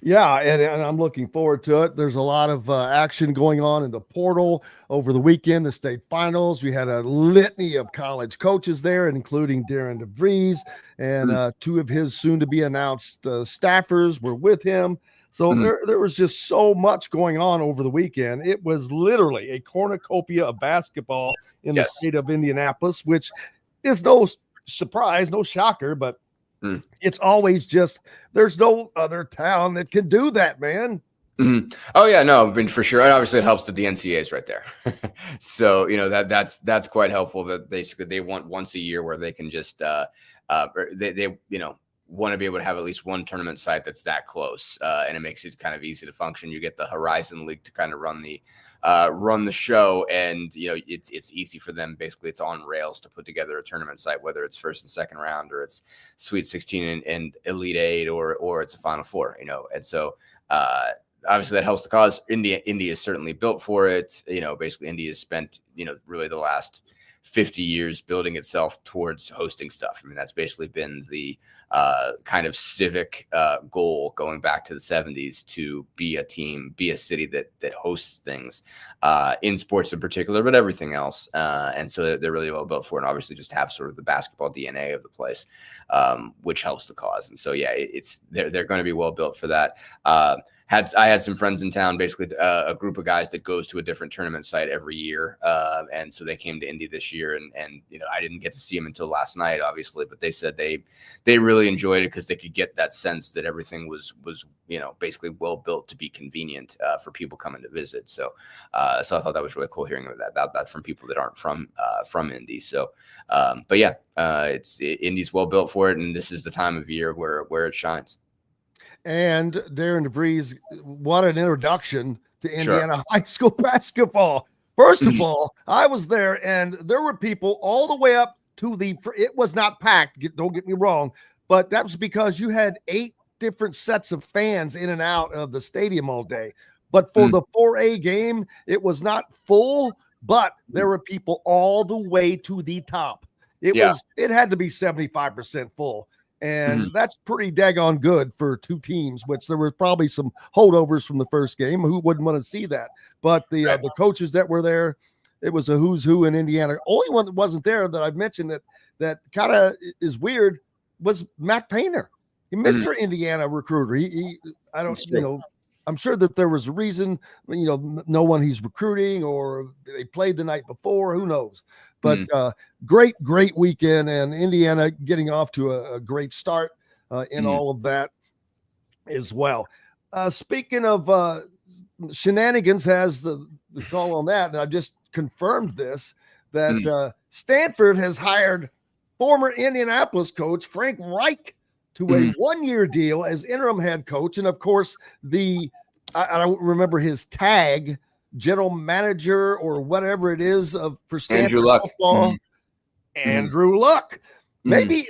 Yeah, and I'm looking forward to it. There's a lot of action going on in the portal over the weekend, the state finals. We had a litany of college coaches there, including Darian DeVries, and two of his soon-to-be announced staffers were with him. So there was just so much going on over the weekend. It was literally a cornucopia of basketball in the state of Indianapolis, which is no surprise, no shocker, but it's always just there's no other town that can do that, man. Oh yeah, no, I mean, for sure. And obviously, it helps that the NCAA is right there, so that's quite helpful. That they want once a year where they can just they want to be able to have at least one tournament site that's that close, and it makes it kind of easy to function. You get the Horizon League to kind of run the show, and it's easy for them. Basically, it's on rails to put together a tournament site, whether it's first and second round, or it's Sweet 16 and Elite 8, or it's a Final Four. And so obviously that helps the cause. India is certainly built for it. Basically India has spent really the last 50 years building itself towards hosting stuff. I mean, that's basically been the kind of civic goal going back to the 70s, to be a city that hosts things in sports in particular, but everything else. And so they're really well built for it, and obviously just have sort of the basketball DNA of the place, which helps the cause. And so, yeah, they're going to be well built for that. I had some friends in town, basically a group of guys that goes to a different tournament site every year. And so they came to Indy this year, and I didn't get to see them until last night, obviously, but they said they really enjoyed it because they could get that sense that everything was basically well built to be convenient for people coming to visit. So I thought that was really cool hearing about that from people that aren't from Indy. So, but yeah, Indy's well built for it, and this is the time of year where it shines. And Darian DeVries, what an introduction to Indiana high school basketball. First of all, I was there, and there were people all the way up to it was not packed, don't get me wrong, but that was because you had 8 different sets of fans in and out of the stadium all day. But for the 4A game, it was not full, but there were people all the way to the top. It had to be 75% full. And that's pretty daggone good for 2 teams, which there were probably some holdovers from the first game. Who wouldn't want to see that? But the coaches that were there, it was a who's who in Indiana. Only one that wasn't there that I've mentioned that kind of is weird was Matt Painter, Mr. Indiana recruiter. I'm sure that there was a reason, no one he's recruiting, or they played the night before, who knows. But great weekend, and Indiana getting off to a great start in all of that as well. Speaking of shenanigans, has the call on that, and I just confirmed this, that Stanford has hired former Indianapolis coach Frank Reich to a 1-year deal as interim head coach. And of course, I don't remember his tag, general manager or whatever it is for Stanford football, Andrew Luck. Maybe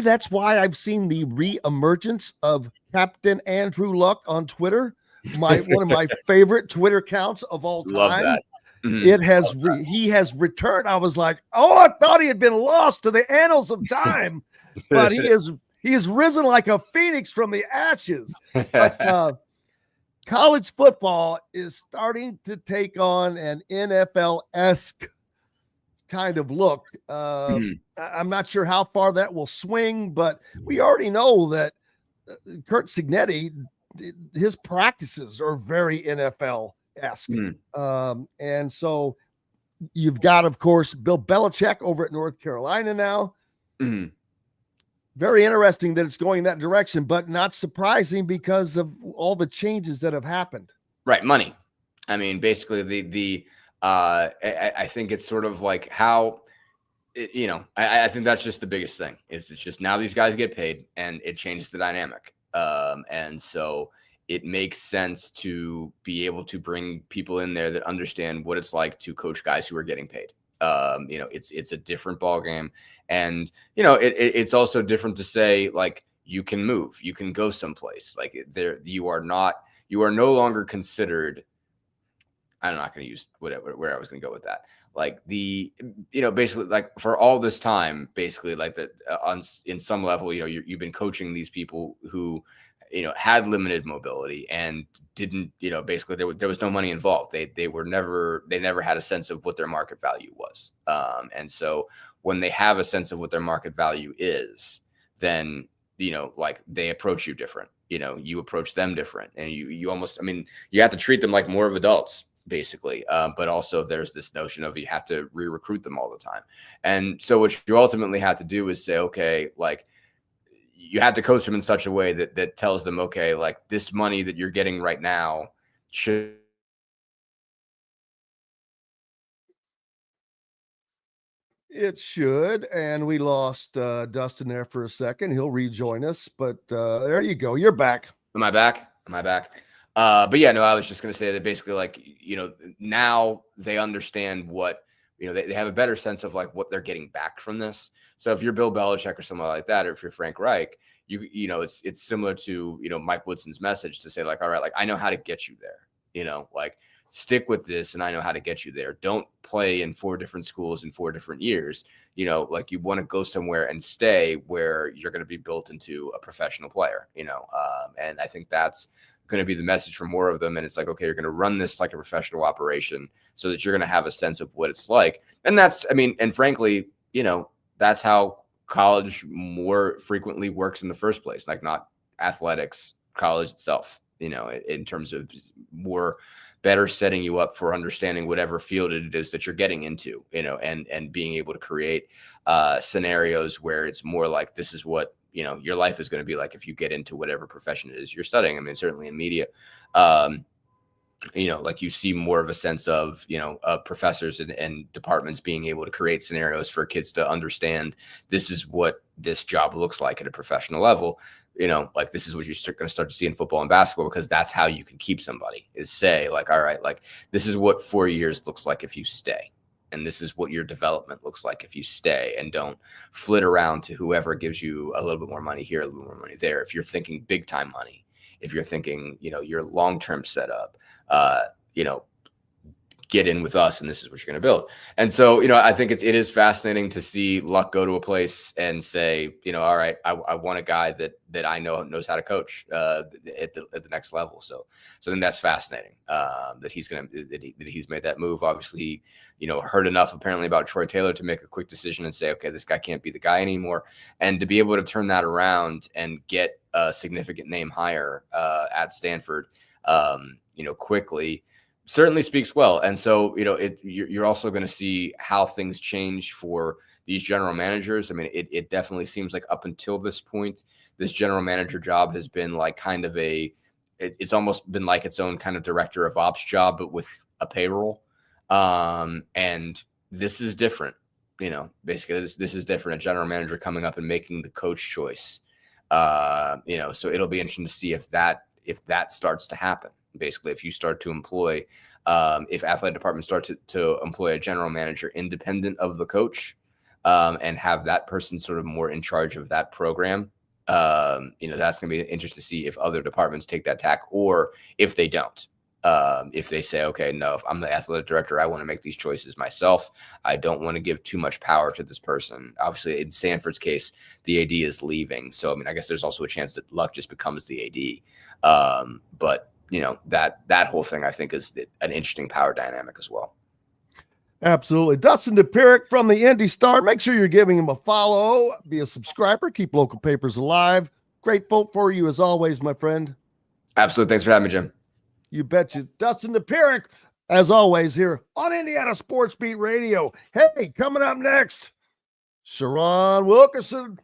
that's why I've seen the re-emergence of Captain Andrew Luck on Twitter. One of my favorite Twitter accounts of all time. Love that. He has returned. I was like, I thought he had been lost to the annals of time, but he has risen like a phoenix from the ashes. But, college football is starting to take on an NFL-esque kind of look. I'm not sure how far that will swing, but we already know that Kurt Cignetti, his practices are very NFL-esque. And so you've got, of course, Bill Belichick over at North Carolina now. Very interesting that it's going that direction, but not surprising because of all the changes that have happened. Right. Money. I mean, basically I think it's sort of like how, I think that's just the biggest thing is it's just now these guys get paid and it changes the dynamic. And so it makes sense to be able to bring people in there that understand what it's like to coach guys who are getting paid. It's a different ball game, and it's also different to say, like, you can move, you can go someplace, like you are no longer considered. I'm not going to use where I was going to go with that. Like basically, like for all this time, basically, like that in some level, you've been coaching these people who had limited mobility and didn't, basically there was no money involved. They never had a sense of what their market value was. And so when they have a sense of what their market value is, then, like they approach you different, you approach them different, and you almost, you have to treat them like more of adults, basically. But also there's this notion of you have to re-recruit them all the time. And so what you ultimately have to do is say, okay, like, you have to coach them in such a way that tells them, okay, like this money that you're getting right now should. It should. And we lost Dustin there for a second. He'll rejoin us, but there you go. You're back. Am I back? But yeah, no, I was just going to say that basically, like, now they understand what, they have a better sense of like what they're getting back from this. So if you're Bill Belichick or someone like that, or if you're Frank Reich, it's similar to, Mike Woodson's message to say like, all right, like I know how to get you there, like stick with this. And I know how to get you there. Don't play in 4 different schools in 4 different years. Like you want to go somewhere and stay where you're going to be built into a professional player, and I think that's going to be the message for more of them. And it's like, okay, you're going to run this like a professional operation so that you're going to have a sense of what it's like. And that's, and frankly, that's how college more frequently works in the first place, like not athletics, college itself, in terms of more better setting you up for understanding whatever field it is that you're getting into, and being able to create scenarios where it's more like, this is what, your life is going to be like if you get into whatever profession it is you're studying. Certainly in media, like you see more of a sense of, professors and departments being able to create scenarios for kids to understand this is what this job looks like at a professional level. Like this is what you're going to start to see in football and basketball, because that's how you can keep somebody, is say like, all right, like this is what 4 years looks like if you stay. And this is what your development looks like if you stay, and don't flit around to whoever gives you a little bit more money here, a little bit more money there. If you're thinking big time money, if you're thinking, your long-term setup, get in with us and this is what you're going to build. And so, I think it is fascinating to see Luck go to a place and say, all right, I want a guy that I know knows how to coach at the next level. So then that's fascinating that he's made that move. Obviously, heard enough apparently about Troy Taylor to make a quick decision and say, okay, this guy can't be the guy anymore. And to be able to turn that around and get a significant name hire at Stanford, quickly, certainly speaks well. And so, you're also going to see how things change for these general managers. It definitely seems like up until this point, this general manager job has been like kind of it's almost been like its own kind of director of ops job, but with a payroll. And this is different, basically this is different. A general manager coming up and making the coach choice. So it'll be interesting to see if that starts to happen. Basically, if you start to employ, if athletic departments start to employ a general manager independent of the coach, and have that person sort of more in charge of that program, that's going to be interesting to see if other departments take that tack, or if they don't. If they say, okay, no, if I'm the athletic director, I want to make these choices myself. I don't want to give too much power to this person. Obviously, in Stanford's case, the AD is leaving. So, I guess there's also a chance that Luck just becomes the AD. But that whole thing, I think, is an interesting power dynamic as well. Absolutely. Dustin Dopirak from the Indy Star. Make sure you're giving him a follow. Be a subscriber. Keep local papers alive. Grateful for you as always, my friend. Absolutely. Thanks for having me, Jim. You betcha. Dustin Dopirak, as always, here on Indiana Sports Beat Radio. Hey, coming up next, Shiron Wilkerson,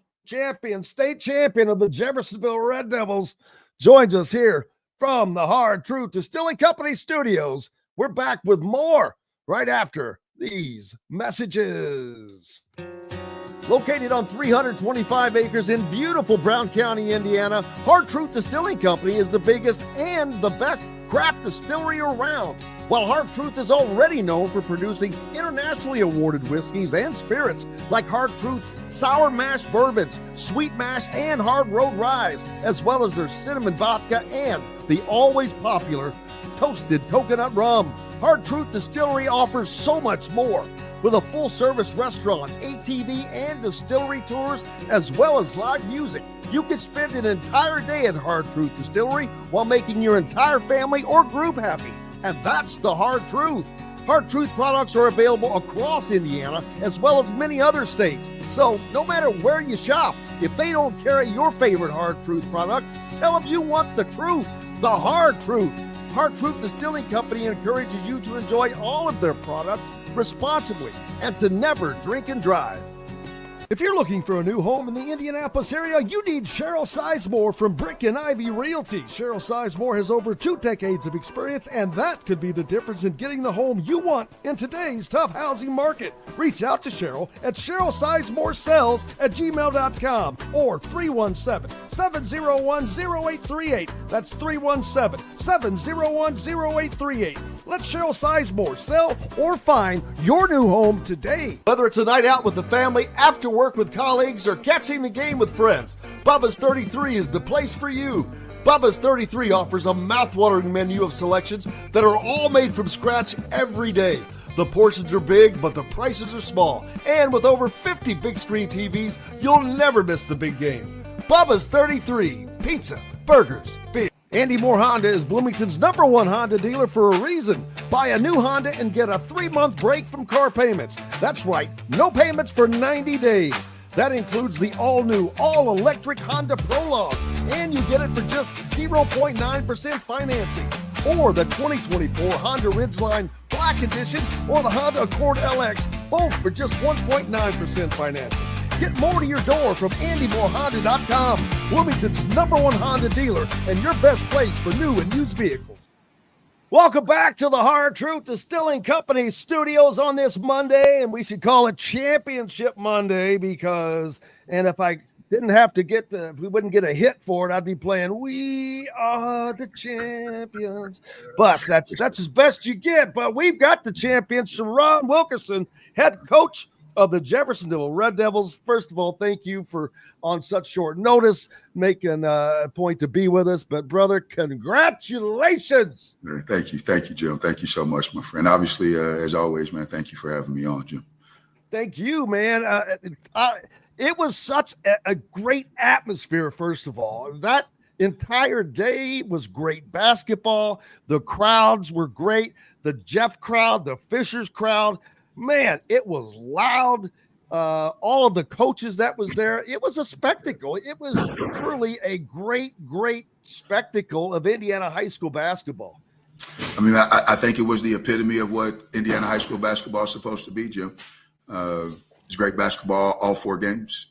state champion of the Jeffersonville Red Devils, joins us here from the Hard Truth Distilling Company studios. We're back with more right after these messages. Located on 325 acres in beautiful Brown County, Indiana, Hard Truth Distilling Company is the biggest and the best craft distillery around. While Hard Truth is already known for producing internationally awarded whiskeys and spirits like Hard Truth's sour mash bourbons, sweet mash, and hard road ryes, as well as their cinnamon vodka and the always popular toasted coconut rum. Hard Truth Distillery offers so much more. With a full-service restaurant, ATV, and distillery tours, as well as live music, You can spend an entire day at Hard Truth Distillery while making your entire family or group happy. And that's the Hard Truth. Hard Truth products are available across Indiana as well as many other states. So no matter where you shop, if they don't carry your favorite Hard Truth product, tell them you want the truth, the Hard Truth. Hard Truth Distilling Company encourages you to enjoy all of their products responsibly and to never drink and drive. If you're looking for a new home in the Indianapolis area, you need Cheryl Sizemore from Brick and Ivy Realty. Cheryl Sizemore has over 2 decades of experience, and that could be the difference in getting the home you want in today's tough housing market. Reach out to Cheryl at CherylSizemoreSells@gmail.com or 317-701-0838. That's 317-701-0838. Let Cheryl Sizemore sell or find your new home today. Whether it's a night out with the family, after work with colleagues, or catching the game with friends, Bubba's 33 is the place for you. Bubba's 33 offers a mouthwatering menu of selections that are all made from scratch every day. The portions are big, but the prices are small. And with over 50 big screen TVs, you'll never miss the big game. Bubba's 33, pizza, burgers, beer. Andy Moore Honda is Bloomington's #1 Honda dealer for a reason. Buy a new Honda and get a 3-month break from car payments. That's right, no payments for 90 days. That includes the all-new, all-electric Honda Prologue, and you get it for just 0.9% financing. Or the 2024 Honda Ridgeline Black Edition or the Honda Accord LX, both for just 1.9% financing. Get more to your door from AndyMooreHonda.com, Bloomington's #1 Honda dealer and your best place for new and used vehicles. Welcome back to the Hard Truth Distilling Company studios on this Monday, and we should call it Championship Monday because, and if I didn't have to get if we wouldn't get a hit for it, I'd be playing "We Are the Champions." But that's as best you get. But we've got the champion, Shiron Wilkerson, head coach of the Jeffersonville Red Devils. First of all, thank you for on such short notice making a point to be with us. But brother, congratulations! Thank you, Jim. Thank you so much, my friend. Obviously, as always, man, thank you for having me on, Jim. Thank you, man. It was such a great atmosphere. First of all, that entire day was great basketball. The crowds were great. The Jeff crowd, the Fischer's crowd. Man, it was loud. All of the coaches that was there, it was a spectacle. It was truly a great, great spectacle of Indiana high school basketball. I mean, I think it was the epitome of what Indiana high school basketball is supposed to be, Jim. It's great basketball, all 4 games.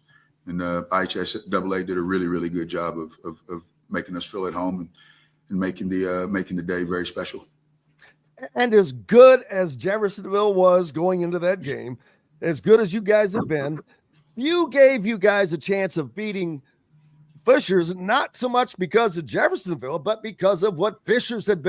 And IHSAA did a really, really good job of making us feel at home and making the day very special. And as good as Jeffersonville was going into that game, as good as you guys have been, you gave you guys a chance of beating Fischer's, not so much because of Jeffersonville, but because of what Fischer's had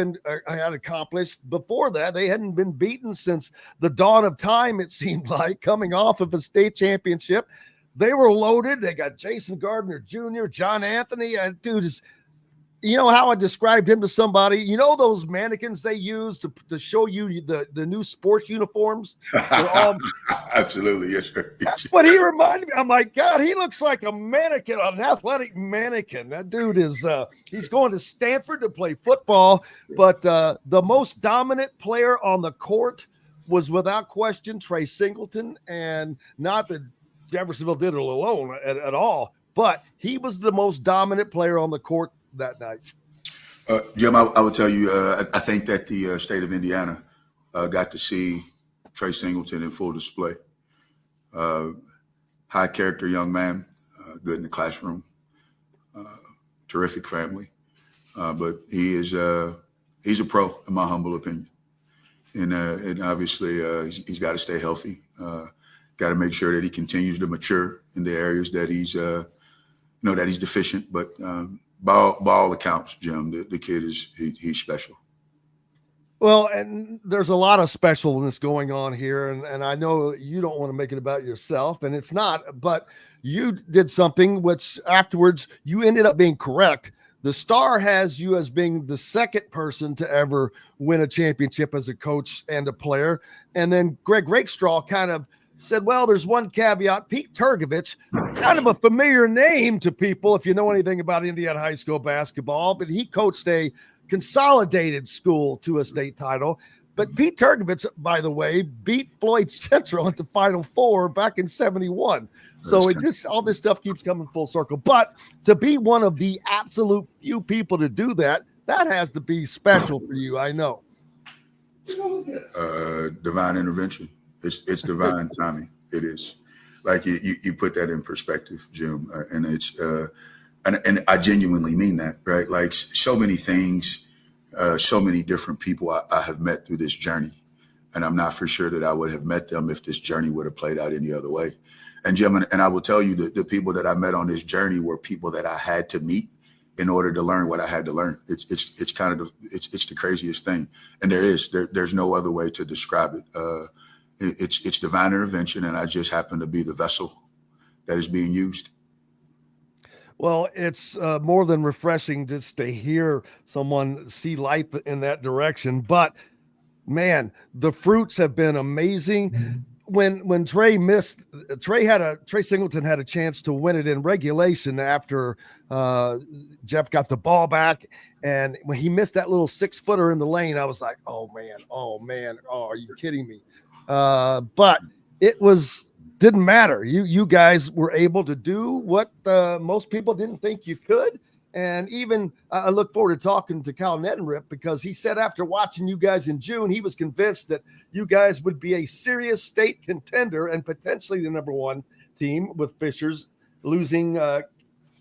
accomplished before that. They hadn't been beaten since the dawn of time, it seemed like, coming off of a state championship. They were loaded. They got Jason Gardner Jr., John Anthony. Dude is... You know how I described him to somebody? You know those mannequins they use to show you the new sports uniforms? Absolutely, yes, sir. That's what he reminded me. I'm like, God, he looks like a mannequin, an athletic mannequin. That dude is he's going to Stanford to play football, but the most dominant player on the court was without question Trey Singleton, and not that Jeffersonville did it alone at all, but he was the most dominant player on the court that night. Jim, I would tell you, I think that the state of Indiana got to see Trey Singleton in full display. High character young man, good in the classroom, terrific family. But he's a pro, in my humble opinion. And obviously he's got to stay healthy. Got to make sure that he continues to mature in the areas that he's deficient. But by all accounts, Jim, the kid he's special. Well, and there's a lot of specialness going on here, and I know you don't want to make it about yourself, and it's not, but you did something which afterwards you ended up being correct. The Star has you as being the second person to ever win a championship as a coach and a player, and then Greg Rakestraw kind of said, well, there's one caveat. Pete Turgovich, kind of a familiar name to people if you know anything about Indiana high school basketball, but he coached a consolidated school to a state title. But Pete Turgovich, by the way, beat Floyd Central at the Final Four back in 71. So it just, all this stuff keeps coming full circle. But to be one of the absolute few people to do that, that has to be special for you, I know. Divine intervention. It's divine timing. It is. Like you put that in perspective, Jim, and it's and I genuinely mean that, right? Like so many things, so many different people I have met through this journey, and I'm not for sure that I would have met them if this journey would have played out any other way. And Jim, and I will tell you that the people that I met on this journey were people that I had to meet in order to learn what I had to learn. It's kind of it's the craziest thing, and there's no other way to describe it. It's divine intervention, and I just happen to be the vessel that is being used. Well, it's more than refreshing just to hear someone see life in that direction. But man, the fruits have been amazing. When Trey missed, Trey Singleton had a chance to win it in regulation after Jeff got the ball back. And when he missed that little 6-footer in the lane, I was like, oh man, are you kidding me? But it didn't matter. You guys were able to do what most people didn't think you could. And even I look forward to talking to Kyle Neddenrip, because he said after watching you guys in June, he was convinced that you guys would be a serious state contender and potentially the number one team, with Fischer's losing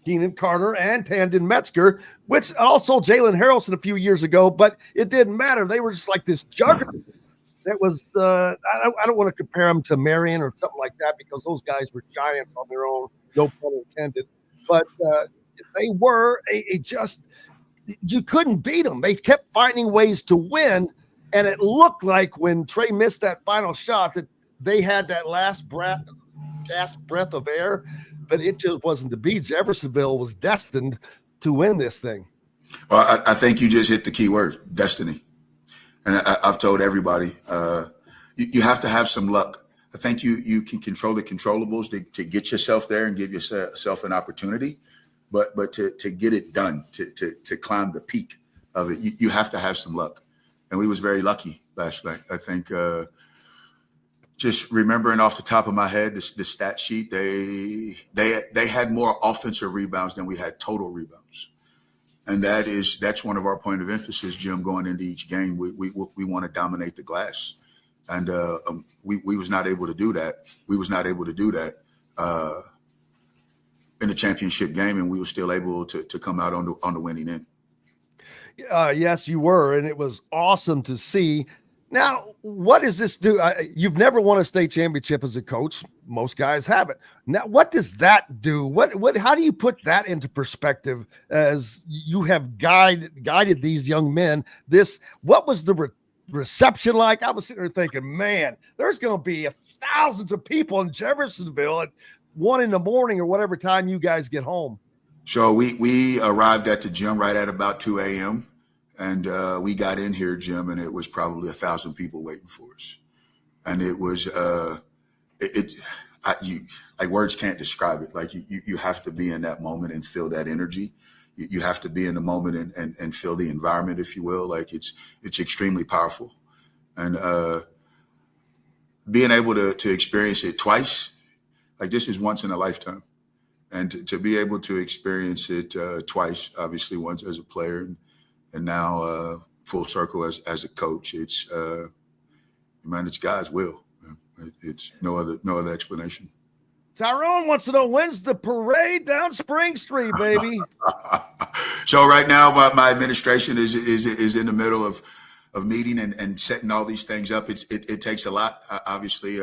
Keenan Carter and Tandon Metzger, which also Jalen Harrelson a few years ago, but it didn't matter. They were just like this juggernaut. It was I don't want to compare them to Marion or something like that, because those guys were giants on their own, no pun intended. But they were you couldn't beat them. They kept finding ways to win, and it looked like when Trey missed that final shot that they had that last gasp breath of air, but it just wasn't to be. Jeffersonville was destined to win this thing. Well, I think you just hit the key word, destiny. And I've told everybody, you have to have some luck. I think you can control the controllables to get yourself there and give yourself an opportunity. But to get it done, to climb the peak of it, you have to have some luck. And we was very lucky last night. I think just remembering off the top of my head, the stat sheet, they had more offensive rebounds than we had total rebounds. And that's one of our point of emphasis, Jim, going into each game. We want to dominate the glass. And we was not able to do that. We was not able to do that in the championship game, and we were still able to come out on the winning end. Yes, you were, and it was awesome to see. Now, what does this do? You've never won a state championship as a coach. Most guys haven't. Now, what does that do? How do you put that into perspective as you have guided these young men? What was the reception like? I was sitting there thinking, man, there's going to be thousands of people in Jeffersonville at 1 a.m. or whatever time you guys get home. So we arrived at the gym right at about 2 a.m. And we got in here, Jim, and it was probably 1,000 people waiting for us. And it was, like words can't describe it. Like you have to be in that moment and feel that energy. You have to be in the moment and feel the environment, if you will. Like it's extremely powerful. And being able to experience it twice, like this is once in a lifetime. And to be able to experience it twice, obviously once as a player and now full circle as a coach, it's God's will. It's no other explanation. Tyrone wants to know, when's the parade down Spring Street, baby? So right now, my administration is in the middle of meeting and setting all these things up. It takes a lot. Obviously,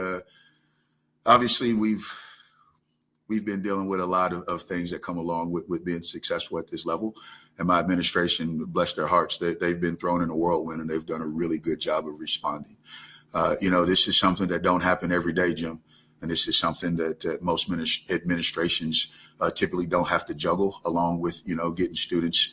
we've been dealing with a lot of things that come along with being successful at this level. And my administration, bless their hearts, they've been thrown in a whirlwind, and they've done a really good job of responding. This is something that don't happen every day, Jim. And this is something that most administrations typically don't have to juggle, along with, getting students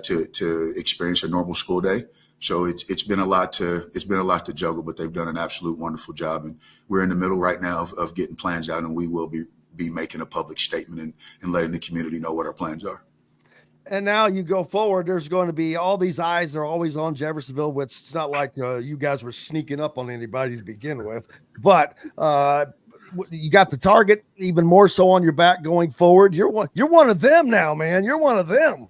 to experience a normal school day. So it's been a lot to juggle, but they've done an absolute wonderful job. And we're in the middle right now of getting plans out, and we will be making a public statement and letting the community know what our plans are. And now you go forward, there's going to be all these eyes. They're always on Jeffersonville, which it's not like you guys were sneaking up on anybody to begin with. But you got the target even more so on your back going forward. You're one of them now, man. You're one of them.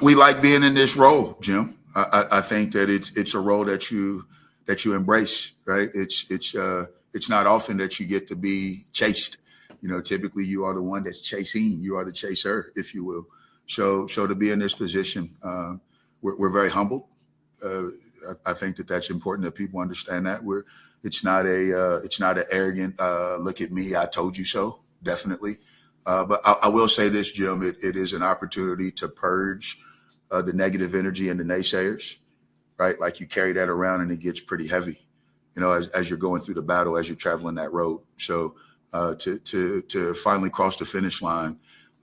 We like being in this role, Jim. I think that it's a role that you embrace, right? It's not often that you get to be chased. Typically you are the one that's chasing. You are the chaser, if you will. So to be in this position, we're very humbled. I think that's important that people understand that it's not an arrogant look at me, I told you so. Definitely. But I will say this, Jim, it is an opportunity to purge the negative energy and the naysayers, right? Like you carry that around and it gets pretty heavy, as you're going through the battle, as you're traveling that road. So to finally cross the finish line,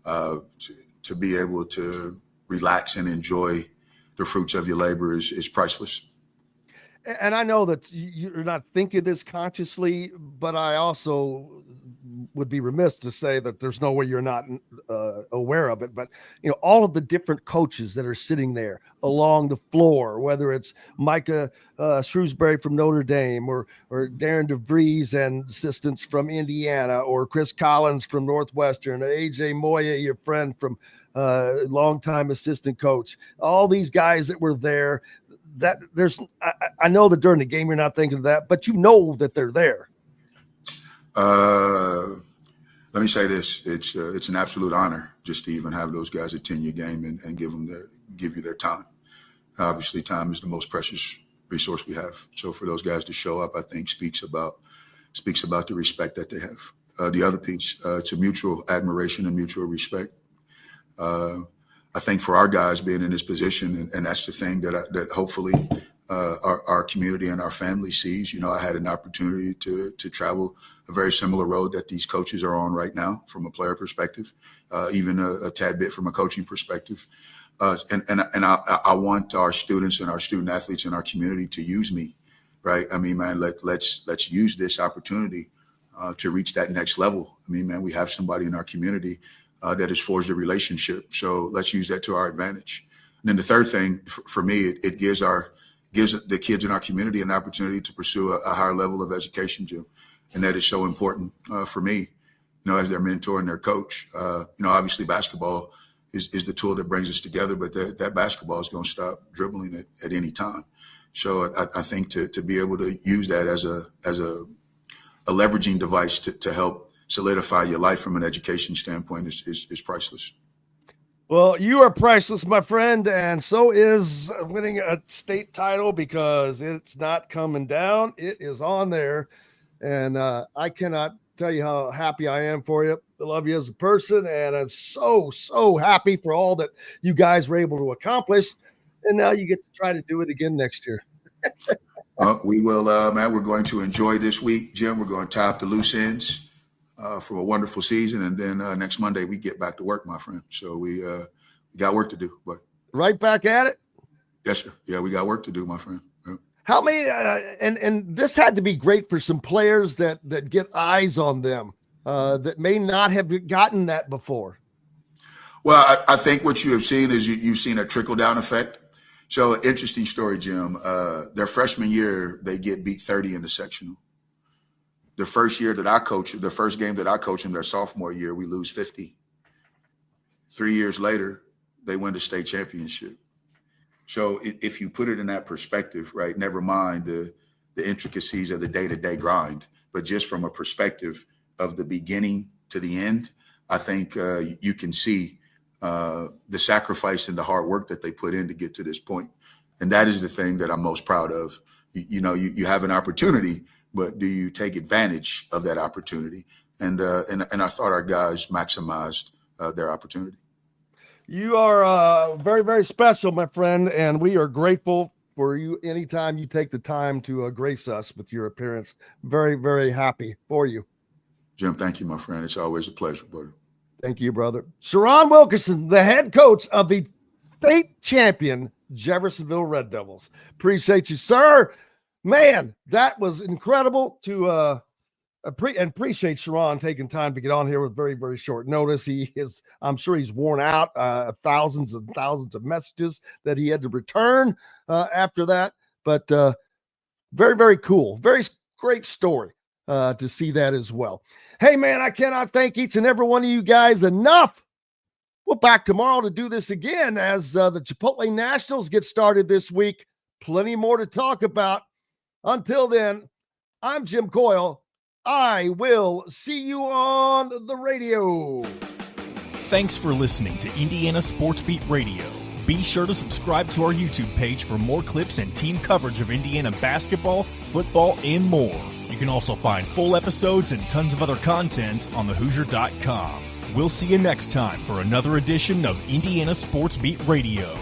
to be able to relax and enjoy the fruits of your labor is priceless. And I know that you're not thinking this consciously, but I also would be remiss to say that there's no way you're not aware of it. But, all of the different coaches that are sitting there along the floor, whether it's Micah Shrewsbury from Notre Dame or Darian DeVries and assistants from Indiana, or Chris Collins from Northwestern, AJ Moya, your friend from longtime assistant coach, all these guys that were there. That I know that during the game you're not thinking of that, but you know that they're there. Let me say this: it's an absolute honor just to even have those guys attend your game and give you their time. Obviously, time is the most precious resource we have. So for those guys to show up, I think speaks about the respect that they have. The other piece, it's a mutual admiration and mutual respect. I think for our guys being in this position, and that's the thing that hopefully our community and our family sees. I had an opportunity to travel a very similar road that these coaches are on right now from a player perspective, even a tad bit from a coaching perspective. And I want our students and our student athletes in our community to use me, right? I mean, man, let's use this opportunity to reach that next level. I mean, man, we have somebody in our community that has forged a relationship. So let's use that to our advantage. And then the third thing for me, it gives the kids in our community an opportunity to pursue a higher level of education, Jim. And that is so important for me, as their mentor and their coach. Obviously basketball is the tool that brings us together, but that basketball is going to stop dribbling at any time. So I think to be able to use that as a leveraging device to help solidify your life from an education standpoint is priceless. Well, you are priceless, my friend, and so is winning a state title, because it's not coming down. It is on there, and I cannot tell you how happy I am for you. I love you as a person, and I'm so happy for all that you guys were able to accomplish, and now you get to try to do it again next year. We will, man. We're going to enjoy this week, Jim. We're going to tie up the loose ends for a wonderful season, and then next Monday we get back to work, my friend. So we got work to do. But right back at it. Yes, sir. Yeah, we got work to do, my friend. Yeah. How many? And this had to be great for some players that get eyes on them that may not have gotten that before. Well, I think what you have seen is you've seen a trickle down effect. So interesting story, Jim. Their freshman year, they get beat 30 in the sectional. The first year that I coached, the first game that I coached them, their sophomore year, we lose 50. 3 years later, they win the state championship. So if you put it in that perspective, right, never mind the intricacies of the day-to-day grind, but just from a perspective of the beginning to the end, I think you can see the sacrifice and the hard work that they put in to get to this point. And that is the thing that I'm most proud of. You have an opportunity, but do you take advantage of that opportunity? And I thought our guys maximized their opportunity. You are very, very special, my friend, and we are grateful for you anytime you take the time to grace us with your appearance. Very, very happy for you. Jim, thank you, my friend. It's always a pleasure, brother. Thank you, brother. Shiron Wilkerson, the head coach of the state champion Jeffersonville Red Devils. Appreciate you, sir. Man, that was incredible to appreciate Shiron taking time to get on here with very, very short notice. I'm sure he's worn out, thousands and thousands of messages that he had to return after that. But very, very cool. Very great story to see that as well. Hey, man, I cannot thank each and every one of you guys enough. We're back tomorrow to do this again as the Chipotle Nationals get started this week. Plenty more to talk about. Until then, I'm Jim Coyle. I will see you on the radio. Thanks for listening to Indiana Sports Beat Radio. Be sure to subscribe to our YouTube page for more clips and team coverage of Indiana basketball, football, and more. You can also find full episodes and tons of other content on thehoosier.com. We'll see you next time for another edition of Indiana Sports Beat Radio.